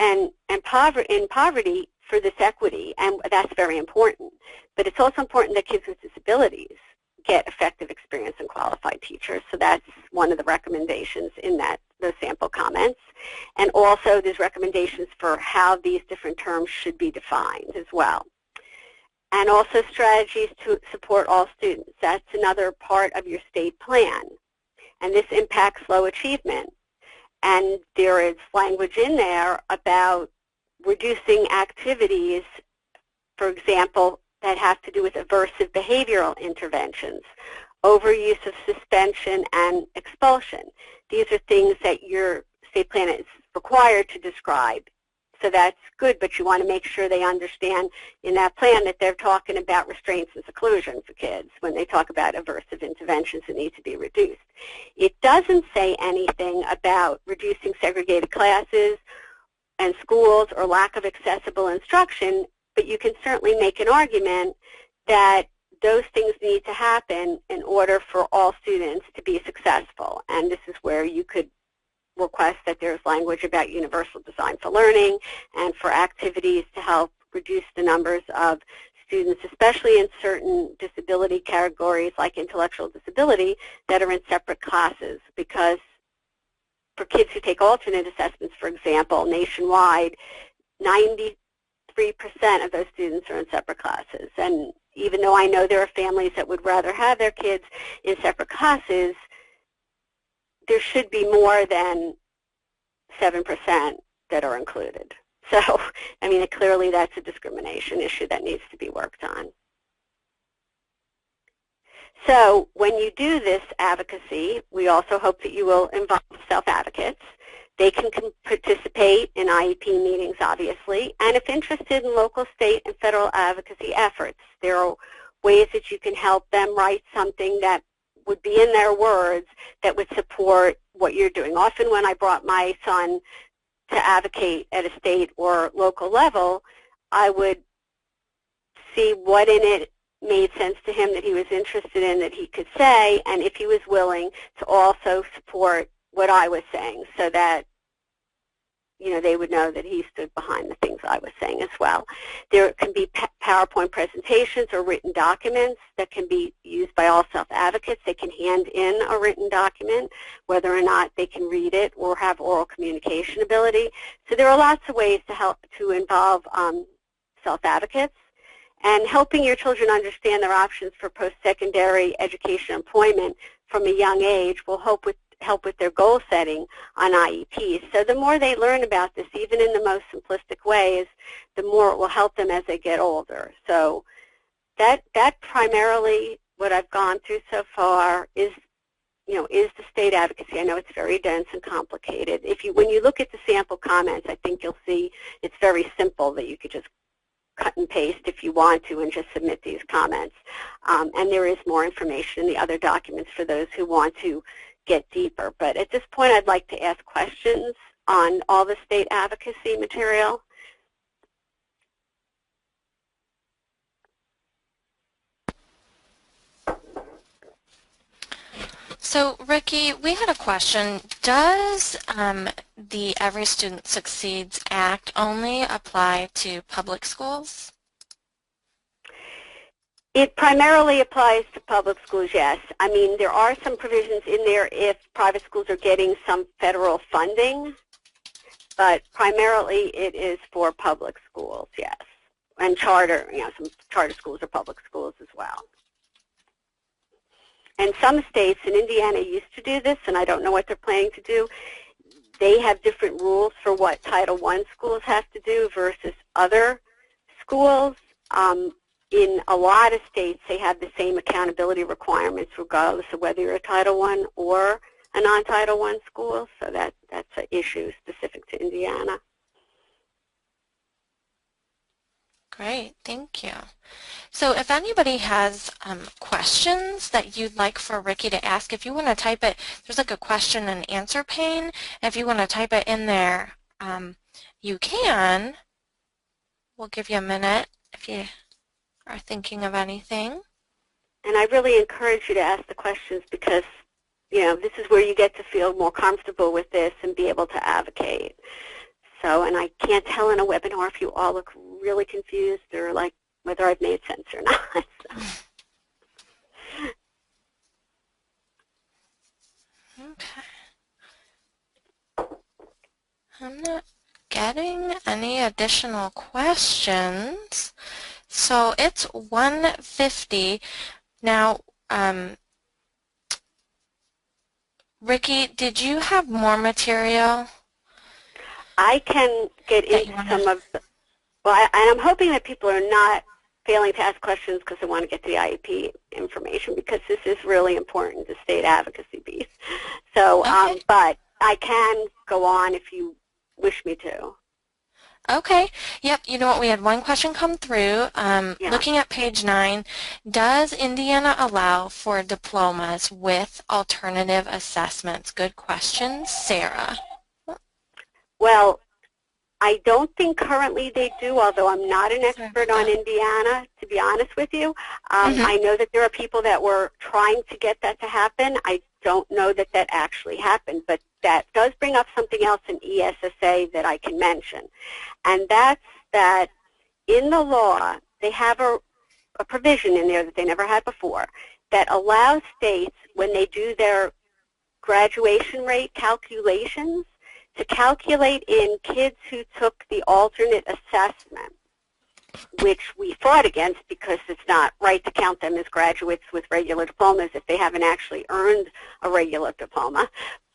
and in poverty for this equity, and that's very important. But it's also important that kids with disabilities get effective, experienced, and qualified teachers. So that's one of the recommendations in those sample comments. And also there's recommendations for how these different terms should be defined as well. And also strategies to support all students. That's another part of your state plan. And this impacts low achievement. And there is language in there about reducing activities, for example, that have to do with aversive behavioral interventions, overuse of suspension and expulsion. These are things that your state plan is required to describe. So that's good, but you want to make sure they understand in that plan that they're talking about restraints and seclusion for kids when they talk about aversive interventions that need to be reduced. It doesn't say anything about reducing segregated classes and schools or lack of accessible instruction, but you can certainly make an argument that those things need to happen in order for all students to be successful. And this is where you could request that there's language about universal design for learning and for activities to help reduce the numbers of students, especially in certain disability categories like intellectual disability, that are in separate classes. Because for kids who take alternate assessments, for example, nationwide, 93% of those students are in separate classes. And even though I know there are families that would rather have their kids in separate classes, there should be more than 7% that are included. So, I mean, clearly that's a discrimination issue that needs to be worked on. So when you do this advocacy, we also hope that you will involve self-advocates. They can participate in IEP meetings, obviously, and if interested in local, state, and federal advocacy efforts, there are ways that you can help them write something that would be in their words that would support what you're doing. Often when I brought my son to advocate at a state or local level, I would see what in it made sense to him that he was interested in, that he could say, and if he was willing to also support what I was saying, so that they would know that he stood behind the things I was saying as well. There can be PowerPoint presentations or written documents that can be used by all self-advocates. They can hand in a written document, whether or not they can read it or have oral communication ability. So there are lots of ways to help to involve self-advocates. And helping your children understand their options for post-secondary education employment from a young age will help with their goal setting on IEPs. So the more they learn about this, even in the most simplistic ways, the more it will help them as they get older. So that primarily what I've gone through so far is the state advocacy. I know it's very dense and complicated. When you look at the sample comments, I think you'll see it's very simple that you could just cut and paste if you want to and just submit these comments. And there is more information in the other documents for those who want to get deeper. But at this point, I'd like to ask questions on all the state advocacy material. So, Ricki, we had a question. Does the Every Student Succeeds Act only apply to public schools? It primarily applies to public schools, yes. I mean, there are some provisions in there if private schools are getting some federal funding, but primarily it is for public schools, yes. And charter, some charter schools are public schools as well. and some states, and Indiana used to do this, and I don't know what they're planning to do, they have different rules for what Title I schools have to do versus other schools. In a lot of states, they have the same accountability requirements regardless of whether you're a Title I or a non-Title I school, so that's an issue specific to Indiana. Great, thank you. So if anybody has questions that you'd like for Ricki to ask, if you want to type it, there's like a question and answer pane. If you want to type it in there, you can. We'll give you a minute if you are thinking of anything. And I really encourage you to ask the questions because, you know, this is where you get to feel more comfortable with this and be able to advocate. So, and I can't tell in a webinar if you all look really confused or like whether I've made sense or not. Okay. I'm not getting any additional questions. So it's 1:50. Now, Ricki, did you have more material? I can get into some of the, well, and I'm hoping that people are not failing to ask questions because they want to get to the IEP information, because this is really important to state advocacy piece. So, Okay. but I can go on if you wish me to. Okay. Yep. You know what? We had one question come through. Yeah. Looking at page 9, does Indiana allow for diplomas with alternative assessments? Good question, Sarah. Well, I don't think currently they do, although I'm not an expert on Indiana, to be honest with you. I know that there are people that were trying to get that to happen. I don't know that that actually happened, but that does bring up something else in ESSA that I can mention. And that's that in the law, they have a provision in there that they never had before that allows states, when they do their graduation rate calculations, to calculate in kids who took the alternate assessment, which we fought against because it's not right to count them as graduates with regular diplomas if they haven't actually earned a regular diploma.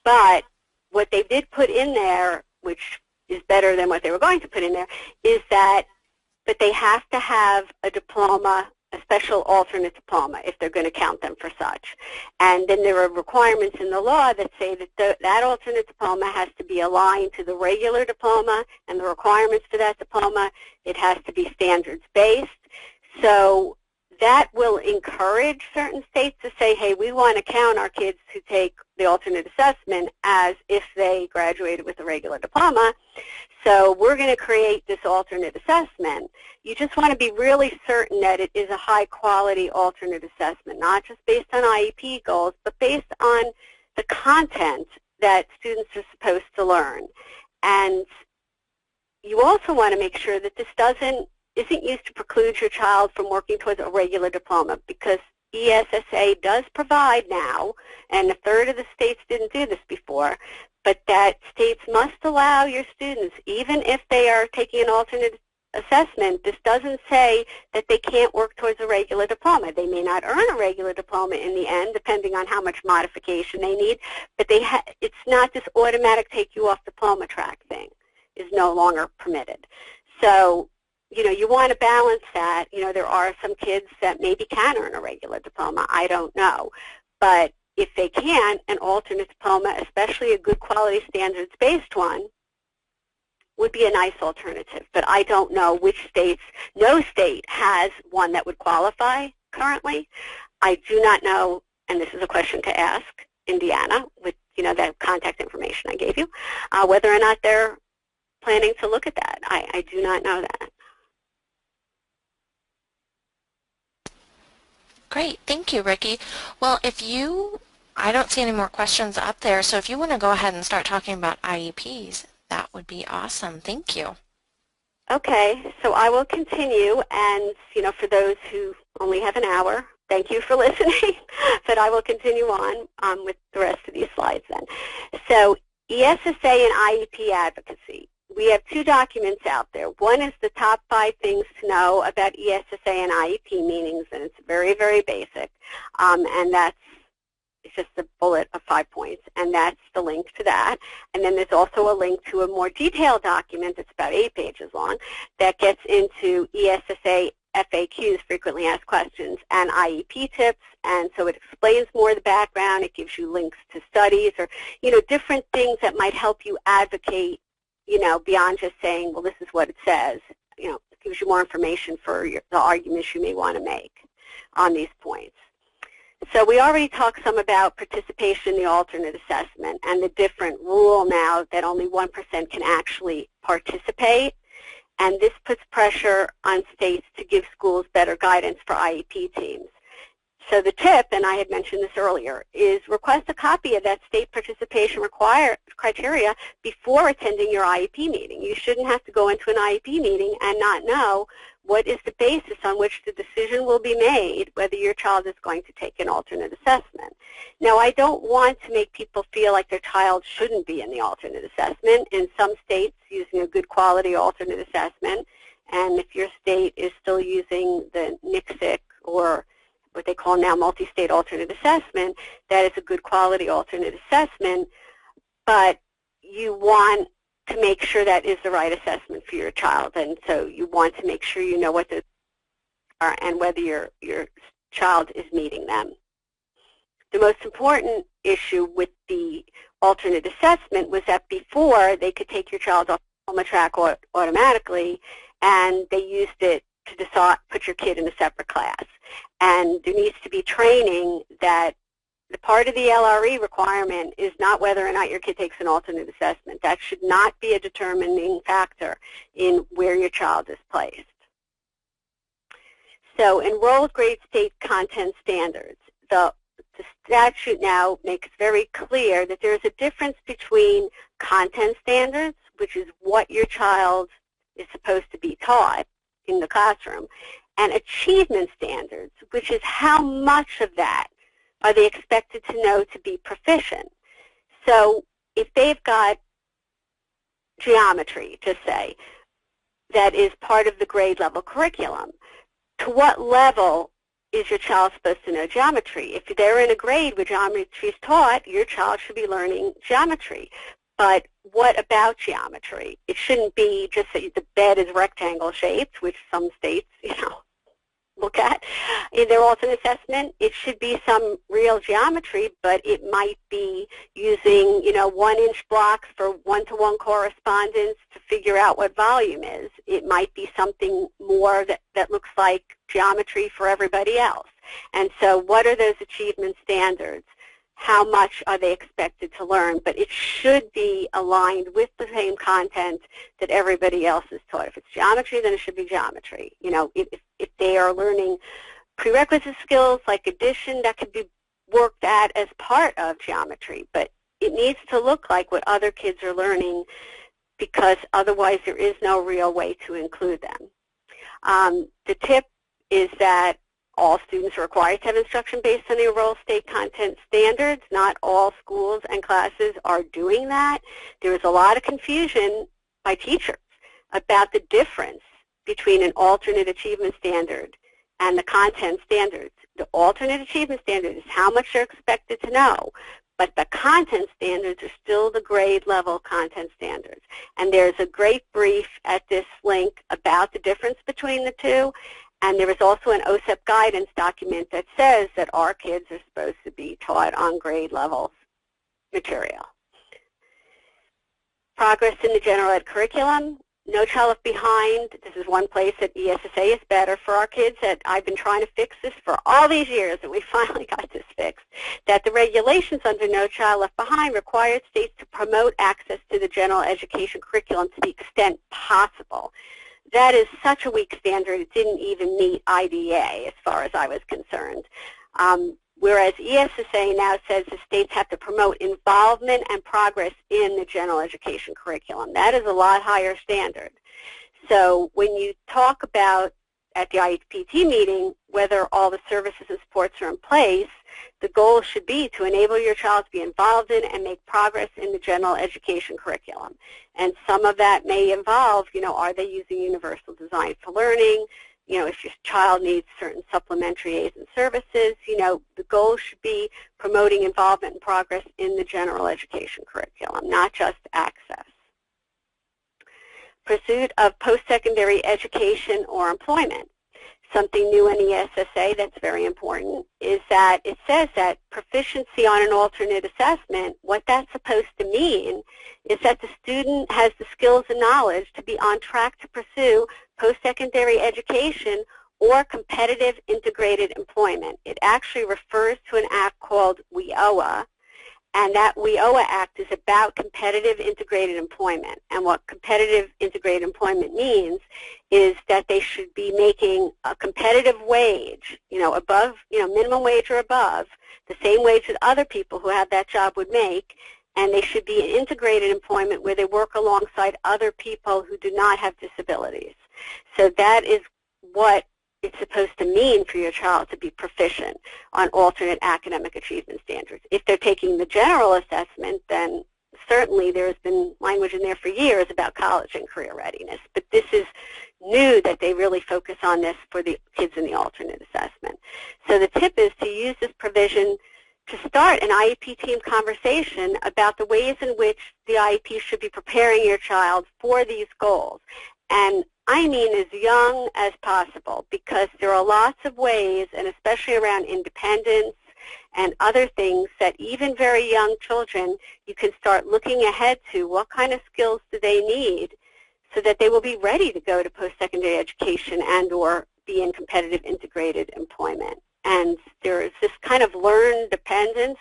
But what they did put in there, which is better than what they were going to put in there, is that they have to have a diploma, a special alternate diploma, if they're going to count them for such. And then there are requirements in the law that say that that alternate diploma has to be aligned to the regular diploma and the requirements for that diploma. It has to be standards-based. So that will encourage certain states to say, hey, we want to count our kids who take the alternate assessment as if they graduated with a regular diploma. So we're going to create this alternate assessment. You just want to be really certain that it is a high-quality alternate assessment, not just based on IEP goals, but based on the content that students are supposed to learn. And you also want to make sure that this isn't used to preclude your child from working towards a regular diploma, because ESSA does provide now, and a third of the states didn't do this before, but that states must allow your students, even if they are taking an alternate assessment, this doesn't say that they can't work towards a regular diploma. They may not earn a regular diploma in the end, depending on how much modification they need, but it's not this automatic take you off diploma track thing is no longer permitted. So, you know, you want to balance that. You know, there are some kids that maybe can earn a regular diploma. I don't know. But if they can, an alternate diploma, especially a good quality standards-based one, would be a nice alternative. But I don't know which states. No state has one that would qualify currently. I do not know, and this is a question to ask Indiana with, you know, that contact information I gave you, whether or not they're planning to look at that. I do not know that. Great, thank you, Ricki. Well, I don't see any more questions up there, so if you want to go ahead and start talking about IEPs, that would be awesome. Thank you. Okay, so I will continue, and, you know, for those who only have an hour, thank you for listening, but I will continue on with the rest of these slides then. So ESSA and IEP advocacy. We have two documents out there. One is the top 5 things to know about ESSA and IEP meetings, and it's very, very basic. And that's just a bullet of 5 points, and that's the link to that. And then there's also a link to a more detailed document that's about 8 pages long that gets into ESSA FAQs, frequently asked questions, and IEP tips. And so it explains more of the background. It gives you links to studies or, different things that might help you advocate, beyond just saying, well, this is what it says. It gives you more information for the arguments you may want to make on these points. So we already talked some about participation in the alternate assessment and the different rule now that only 1% can actually participate. And this puts pressure on states to give schools better guidance for IEP teams. So the tip, and I had mentioned this earlier, is request a copy of that state participation criteria before attending your IEP meeting. You shouldn't have to go into an IEP meeting and not know what is the basis on which the decision will be made whether your child is going to take an alternate assessment. Now, I don't want to make people feel like their child shouldn't be in the alternate assessment. In some states, using a good quality alternate assessment, and if your state is still using the NCSIC or what they call now multi-state alternate assessment, that is a good quality alternate assessment, but you want to make sure that is the right assessment for your child. And so you want to make sure you know what those are and whether your child is meeting them. The most important issue with the alternate assessment was that before they could take your child off the track automatically, and they used it to decide, put your kid in a separate class. And there needs to be training that the part of the LRE requirement is not whether or not your kid takes an alternate assessment. That should not be a determining factor in where your child is placed. So enrolled grade state content standards. The statute now makes very clear that there's a difference between content standards, which is what your child is supposed to be taught in the classroom, and achievement standards, which is how much of that are they expected to know to be proficient. So if they've got geometry, just say, that is part of the grade level curriculum, to what level is your child supposed to know geometry? If they're in a grade where geometry is taught, your child should be learning geometry. But what about geometry? It shouldn't be just that the bed is rectangle shaped, which some states, look at in their alternate assessment. It should be some real geometry, but it might be using, 1-inch blocks for one-to-one correspondence to figure out what volume is. It might be something more that looks like geometry for everybody else. And so what are those achievement standards? How much are they expected to learn? But it should be aligned with the same content that everybody else is taught. If it's geometry, then it should be geometry. If they are learning prerequisite skills like addition, that could be worked at as part of geometry. But it needs to look like what other kids are learning, because otherwise there is no real way to include them. The tip is that all students are required to have instruction based on the enrolled state content standards. Not all schools and classes are doing that. There is a lot of confusion by teachers about the difference between an alternate achievement standard and the content standards. The alternate achievement standard is how much they're expected to know, but the content standards are still the grade level content standards. And there's a great brief at this link about the difference between the two. And there is also an OSEP guidance document that says that our kids are supposed to be taught on grade level material. Progress in the general ed curriculum. No Child Left Behind. This is one place that ESSA is better for our kids. That I've been trying to fix this for all these years, and we finally got this fixed. That the regulations under No Child Left Behind required states to promote access to the general education curriculum to the extent possible. That is such a weak standard, it didn't even meet IDA as far as I was concerned. Whereas ESSA now says the states have to promote involvement and progress in the general education curriculum. That is a lot higher standard. So when you talk about at the IEPT meeting whether all the services and supports are in place, the goal should be to enable your child to be involved in and make progress in the general education curriculum. And some of that may involve, are they using universal design for learning? if your child needs certain supplementary aids and services, the goal should be promoting involvement and progress in the general education curriculum, not just access. Pursuit of post-secondary education or employment. Something new in ESSA that's very important is that it says that proficiency on an alternate assessment, what that's supposed to mean is that the student has the skills and knowledge to be on track to pursue post-secondary education or competitive integrated employment. It actually refers to an act called WIOA, and that WIOA Act is about competitive integrated employment. And what competitive integrated employment means is that they should be making a competitive wage, above, minimum wage or above, the same wage that other people who have that job would make, and they should be in integrated employment where they work alongside other people who do not have disabilities. So that is what it's supposed to mean for your child to be proficient on alternate academic achievement standards. If they're taking the general assessment, then certainly there's been language in there for years about college and career readiness. But this is new that they really focus on this for the kids in the alternate assessment. So the tip is to use this provision to start an IEP team conversation about the ways in which the IEP should be preparing your child for these goals. And I mean as young as possible, because there are lots of ways, and especially around independence and other things, that even very young children, you can start looking ahead to what kind of skills do they need so that they will be ready to go to post-secondary education and or be in competitive integrated employment. And there is this kind of learned dependence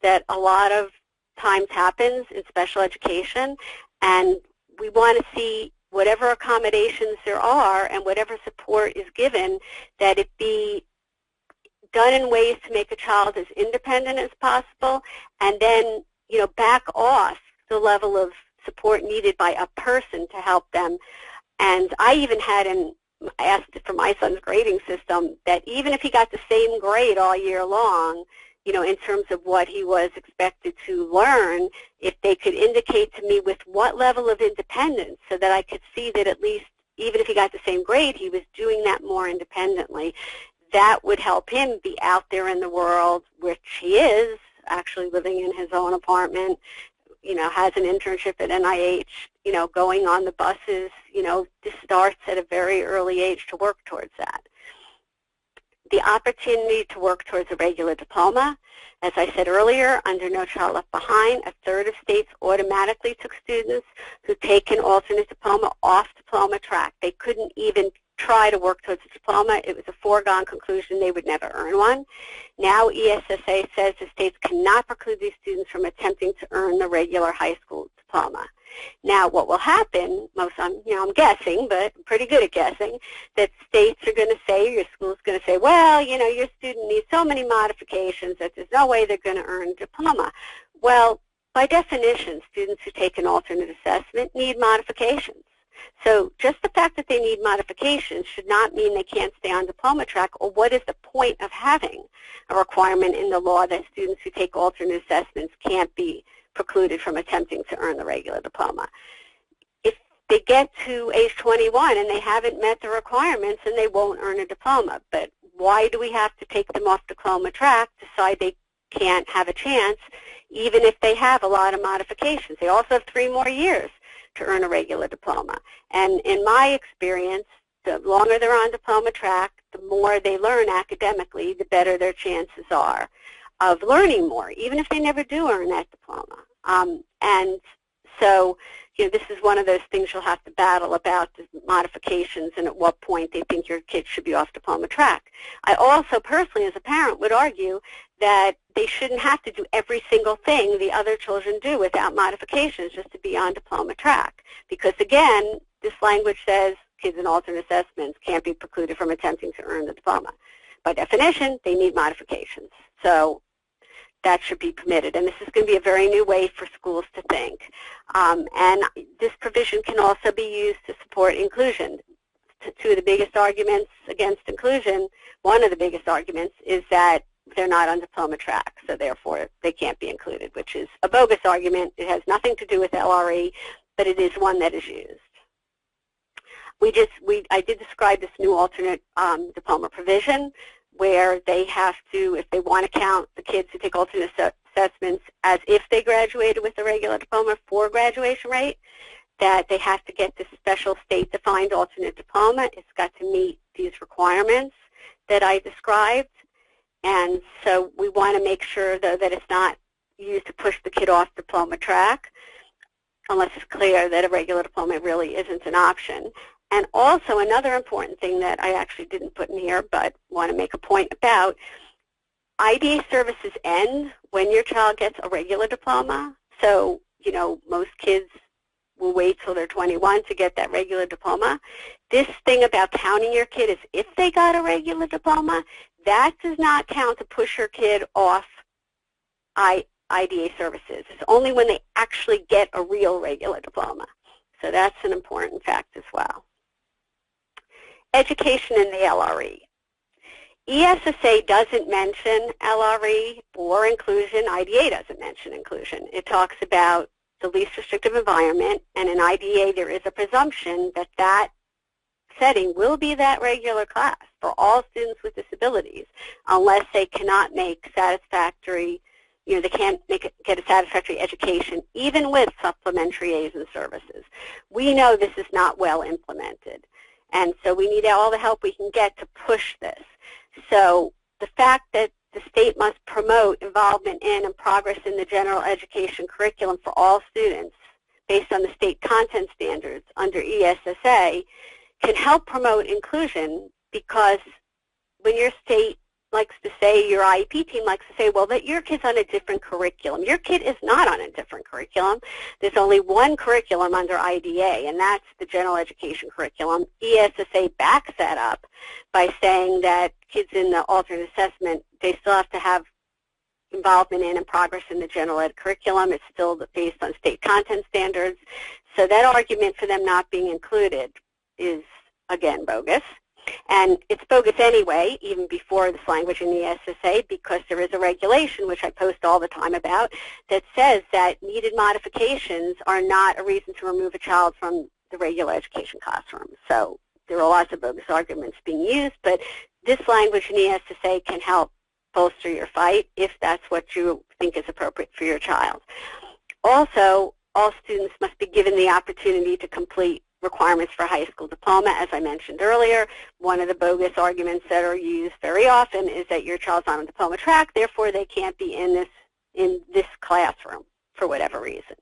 that a lot of times happens in special education, and we want to see whatever accommodations there are and whatever support is given, that it be done in ways to make a child as independent as possible, and then, back off the level of support needed by a person to help them. And I even had asked for my son's grading system that even if he got the same grade all year long, in terms of what he was expected to learn, if they could indicate to me with what level of independence, so that I could see that at least, even if he got the same grade, he was doing that more independently, that would help him be out there in the world, which he is, actually living in his own apartment, has an internship at NIH, going on the buses, just starts at a very early age to work towards that. The opportunity to work towards a regular diploma. As I said earlier, under No Child Left Behind, a third of states automatically took students who take an alternate diploma off diploma track. They couldn't even try to work towards a diploma. It was a foregone conclusion they would never earn one. Now ESSA says the states cannot preclude these students from attempting to earn the regular high school diploma. Now, what will happen, I'm guessing, but I'm pretty good at guessing, that states are going to say, or your school's going to say, well, your student needs so many modifications that there's no way they're going to earn a diploma. Well, by definition, students who take an alternate assessment need modifications. So just the fact that they need modifications should not mean they can't stay on diploma track, or what is the point of having a requirement in the law that students who take alternate assessments can't be precluded from attempting to earn the regular diploma. If they get to age 21 and they haven't met the requirements, then they won't earn a diploma. But why do we have to take them off diploma track, decide they can't have a chance, even if they have a lot of modifications? They also have 3 more years to earn a regular diploma. And in my experience, the longer they're on diploma track, the more they learn academically, the better their chances are of learning more, even if they never do earn that diploma. And so, this is one of those things you'll have to battle about, the modifications and at what point they think your kid should be off diploma track. I also personally, as a parent, would argue that they shouldn't have to do every single thing the other children do without modifications just to be on diploma track. Because again, this language says kids in alternate assessments can't be precluded from attempting to earn the diploma. By definition, they need modifications. So that should be permitted. And this is going to be a very new way for schools to think. And this provision can also be used to support inclusion. Two of the biggest arguments against inclusion, one of the biggest arguments, is that they're not on diploma track, so therefore they can't be included, which is a bogus argument. It has nothing to do with LRE, but it is one that is used. I did describe this new alternate diploma provision where they have to, if they want to count the kids who take alternate assessments as if they graduated with a regular diploma for graduation rate, that they have to get this special state-defined alternate diploma. It's got to meet these requirements that I described. And so we want to make sure, though, that it's not used to push the kid off diploma track unless it's clear that a regular diploma really isn't an option. And also another important thing that I actually didn't put in here but want to make a point about, IDA services end when your child gets a regular diploma. So, you know, most kids will wait till they're 21 to get that regular diploma. This thing about counting your kid as if they got a regular diploma, that does not count to push your kid off IDA services. It's only when they actually get a real regular diploma. So that's an important fact as well. Education in the LRE. ESSA doesn't mention LRE or inclusion. IDA doesn't mention inclusion. It talks about the least restrictive environment, and in IDA there is a presumption that that setting will be that regular class for all students with disabilities unless they cannot make satisfactory, you know, they can't get a satisfactory education even with supplementary aids and services. We know this is not well implemented, and so we need all the help we can get to push this. So the fact that the state must promote involvement in and progress in the general education curriculum for all students based on the state content standards under ESSA can help promote inclusion, because when your state likes to say, your IEP team likes to say, well, that your kid's on a different curriculum. Your kid is not on a different curriculum. There's only one curriculum under IDA, and that's the general education curriculum. ESSA backs that up by saying that kids in the alternate assessment, they still have to have involvement in and progress in the general ed curriculum. It's still based on state content standards. So that argument for them not being included is, again, bogus. And it's bogus anyway, even before this language in the ESSA, because there is a regulation, which I post all the time about, that says that needed modifications are not a reason to remove a child from the regular education classroom. So there are lots of bogus arguments being used, but this language in the ESSA can help bolster your fight if that's what you think is appropriate for your child. Also, all students must be given the opportunity to complete requirements for high school diploma. As I mentioned earlier, one of the bogus arguments that are used very often is that your child's on a diploma track, therefore they can't be in this classroom for whatever reason.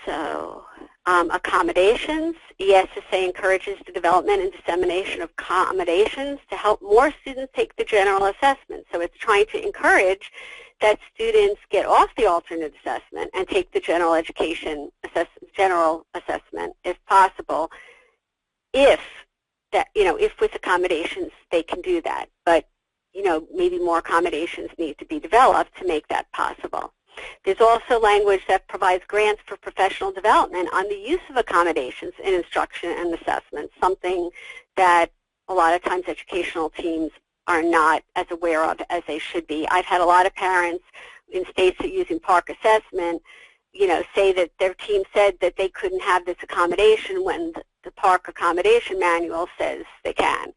So accommodations. ESSA encourages the development and dissemination of accommodations to help more students take the general assessment. So it's trying to encourage that students get off the alternate assessment and take the general education general assessment if possible, if with accommodations they can do that. But, you know, maybe more accommodations need to be developed to make that possible. There's also language that provides grants for professional development on the use of accommodations in instruction and assessment, something that a lot of times educational teams are not as aware of as they should be. I've had a lot of parents in states that are using PARCC assessment, you know, say that their team said that they couldn't have this accommodation when the PARCC accommodation manual says they can.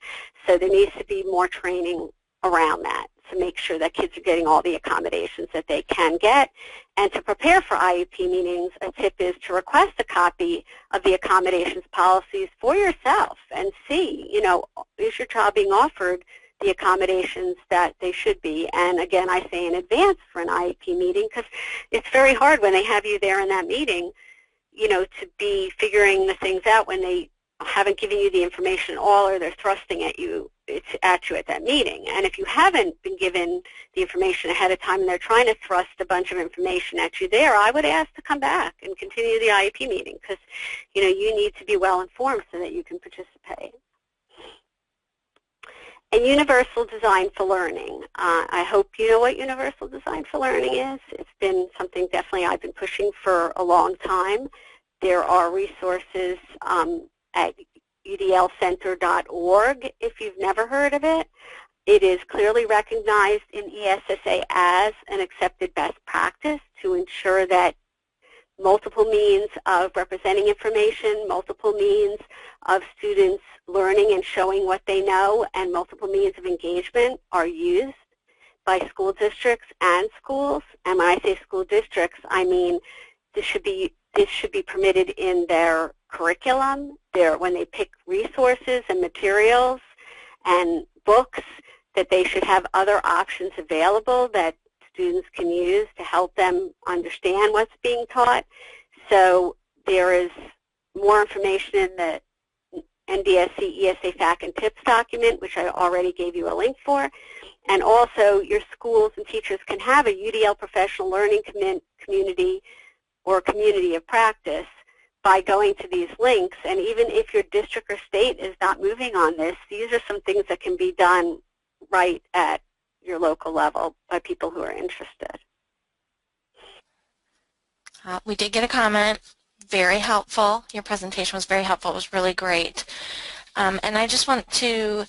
So there needs to be more training around that to make sure that kids are getting all the accommodations that they can get. And to prepare for IEP meetings, a tip is to request a copy of the accommodations policies for yourself and see, you know, is your child being offered the accommodations that they should be. And again, I say in advance for an IEP meeting, because it's very hard when they have you there in that meeting, you know, to be figuring the things out when they haven't given you the information at all, or they're thrusting at you at that meeting. And if you haven't been given the information ahead of time and they're trying to thrust a bunch of information at you there, I would ask to come back and continue the IEP meeting, because, you know, you need to be well informed so that you can participate. And universal design for learning. I hope you know what universal design for learning is. It's been something definitely I've been pushing for a long time. There are resources at udlcenter.org if you've never heard of it. It is clearly recognized in ESSA as an accepted best practice to ensure that multiple means of representing information, multiple means of students learning and showing what they know, and multiple means of engagement are used by school districts and schools. And when I say school districts, I mean this should be permitted in their curriculum, when they pick resources and materials and books, that they should have other options available that students can use to help them understand what's being taught. So there is more information in the NDSC ESSA FAQ and Tips document, which I already gave you a link for. And also your schools and teachers can have a UDL professional learning community or community of practice by going to these links. And even if your district or state is not moving on this, these are some things that can be done right at your local level by people who are interested. We did get a comment. Very helpful. Your presentation was very helpful. It was really great. And I just want to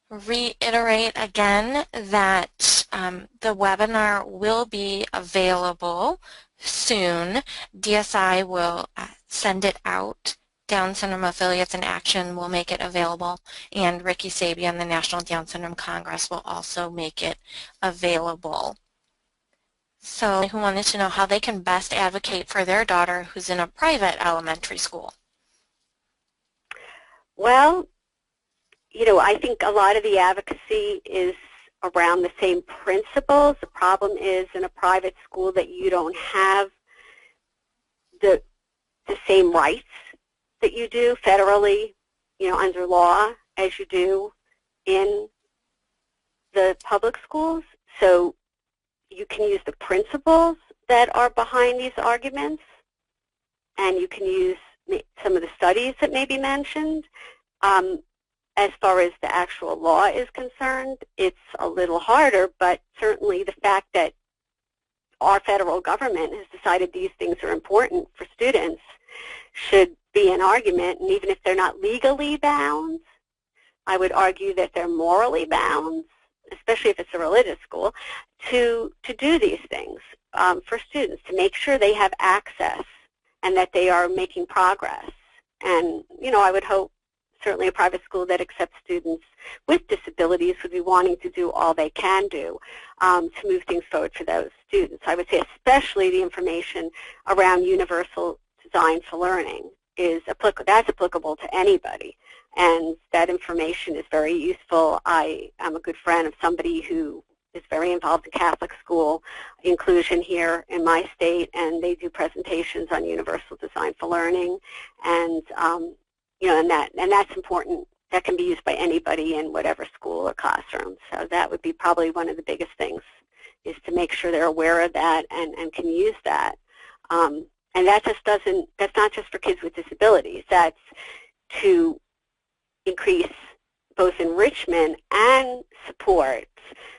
reiterate again that the webinar will be available soon. DSI will send it out. Down Syndrome Affiliates in Action will make it available, and Ricki Sabia and the National Down Syndrome Congress will also make it available. So who wanted to know how they can best advocate for their daughter who's in a private elementary school? Well, you know, I think a lot of the advocacy is around the same principles. The problem is in a private school that you don't have the same rights that you do federally, you know, under law as you do in the public schools. So you can use the principles that are behind these arguments, and you can use some of the studies that may be mentioned. As far as the actual law is concerned, it's a little harder, but certainly the fact that our federal government has decided these things are important for students should be an argument. And even if they're not legally bound, I would argue that they're morally bound, especially if it's a religious school, to do these things for students, to make sure they have access and that they are making progress. And, you know, I would hope certainly a private school that accepts students with disabilities would be wanting to do all they can do to move things forward for those students. I would say especially the information around universal design for learning is applicable to anybody, and that information is very useful. I am a good friend of somebody who is very involved in Catholic school inclusion here in my state, and they do presentations on universal design for learning, and you know, and that's important. That can be used by anybody in whatever school or classroom. So that would be probably one of the biggest things, is to make sure they're aware of that and can use that. And that just doesn't, that's not just for kids with disabilities. That's to increase both enrichment and support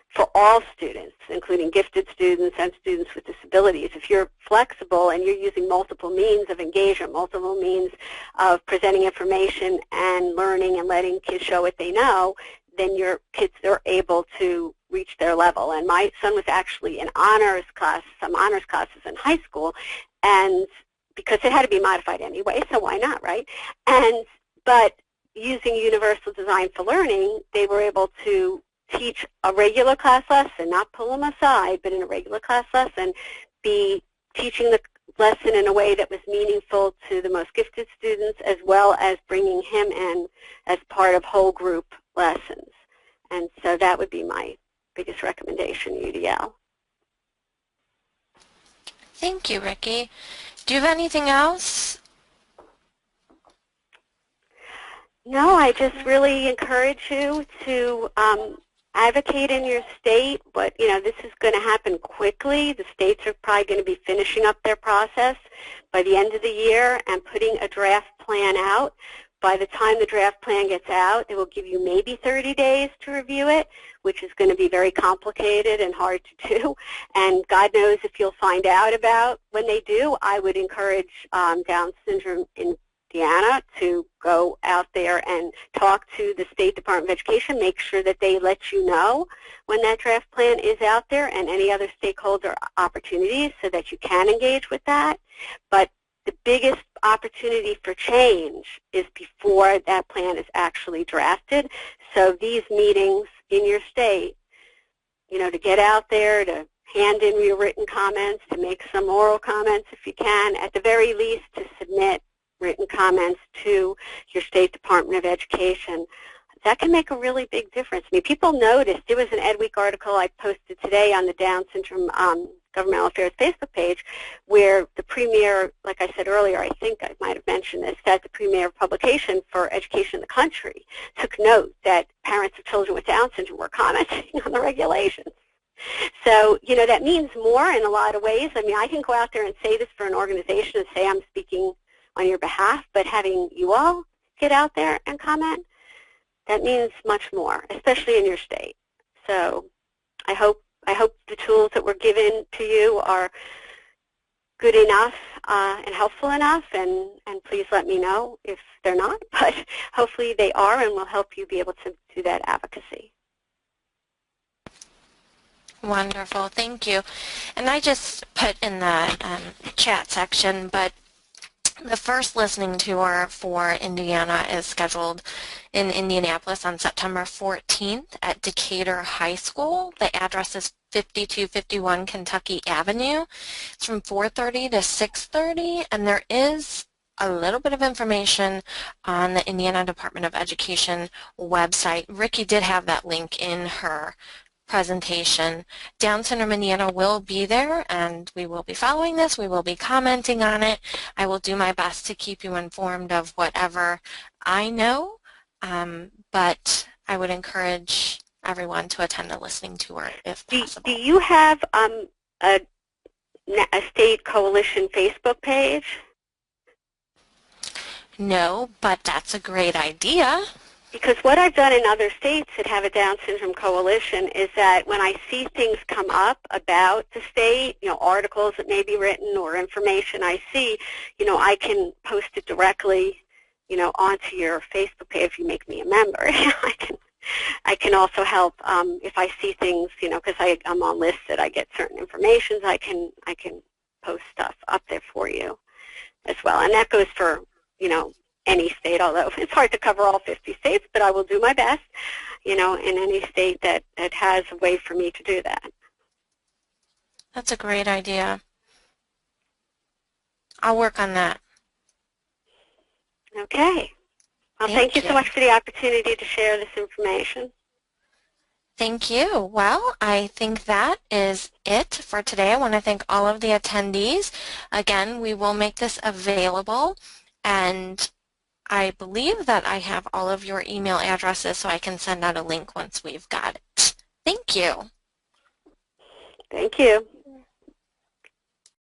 for all students, including gifted students and students with disabilities. If you're flexible and you're using multiple means of engagement, multiple means of presenting information and learning and letting kids show what they know, then your kids are able to reach their level. And my son was actually in honors class, some honors classes in high school, and because it had to be modified anyway, so why not, right? But using universal design for learning, they were able to teach a regular class lesson, not pull them aside, but in a regular class lesson, be teaching the lesson in a way that was meaningful to the most gifted students, as well as bringing him in as part of whole group lessons. And so that would be my biggest recommendation, UDL. Thank you, Ricki. Do you have anything else? No, I just really encourage you to advocate in your state. But, you know, this is going to happen quickly. The states are probably going to be finishing up their process by the end of the year and putting a draft plan out. By the time the draft plan gets out, it will give you maybe 30 days to review it, which is going to be very complicated and hard to do. And God knows if you'll find out about when they do. I would encourage Down syndrome Indiana to go out there and talk to the State Department of Education, make sure that they let you know when that draft plan is out there and any other stakeholder opportunities so that you can engage with that. But the biggest opportunity for change is before that plan is actually drafted. So these meetings in your state, to get out there, to hand in your written comments, to make some oral comments if you can, at the very least to submit written comments to your State Department of Education. That can make a really big difference. I mean, people noticed. There was an Ed Week article I posted today on the Down Syndrome Governmental Affairs Facebook page where the premier, like I said earlier, I think I might have mentioned this, that the premier publication for education in the country took note that parents of children with Down syndrome were commenting on the regulations. So, that means more in a lot of ways. I mean, I can go out there and say this for an organization and say I'm speaking on your behalf, but having you all get out there and comment, that means much more, especially in your state. So I hope the tools that were given to you are good enough and helpful enough, and please let me know if they're not, but hopefully they are and will help you be able to do that advocacy. Wonderful, thank you. And I just put in the chat section, but the first listening tour for Indiana is scheduled in Indianapolis on September 14th at Decatur High School. The address is 5251 Kentucky Avenue. It's from 4:30 to 6:30, and there is a little bit of information on the Indiana Department of Education website. Ricki did have that link in her presentation. Down Syndrome Indiana will be there, and we will be following this. We will be commenting on it. I will do my best to keep you informed of whatever I know, but I would encourage everyone to attend a listening tour if possible. Do you have a state coalition Facebook page? No, but that's a great idea. Because what I've done in other states that have a Down Syndrome Coalition is that when I see things come up about the state, articles that may be written or information I see, I can post it directly, onto your Facebook page if you make me a member. I can also help if I see things, because I'm on lists that I get certain information, I can post stuff up there for you as well. And that goes for, any state, although it's hard to cover all 50 states, but I will do my best, in any state that has a way for me to do that. That's a great idea. I'll work on that. Okay. Well, thank you so much for the opportunity to share this information. Thank you. Well, I think that is it for today. I want to thank all of the attendees. Again, we will make this available, and I believe that I have all of your email addresses, so I can send out a link once we've got it. Thank you. Thank you.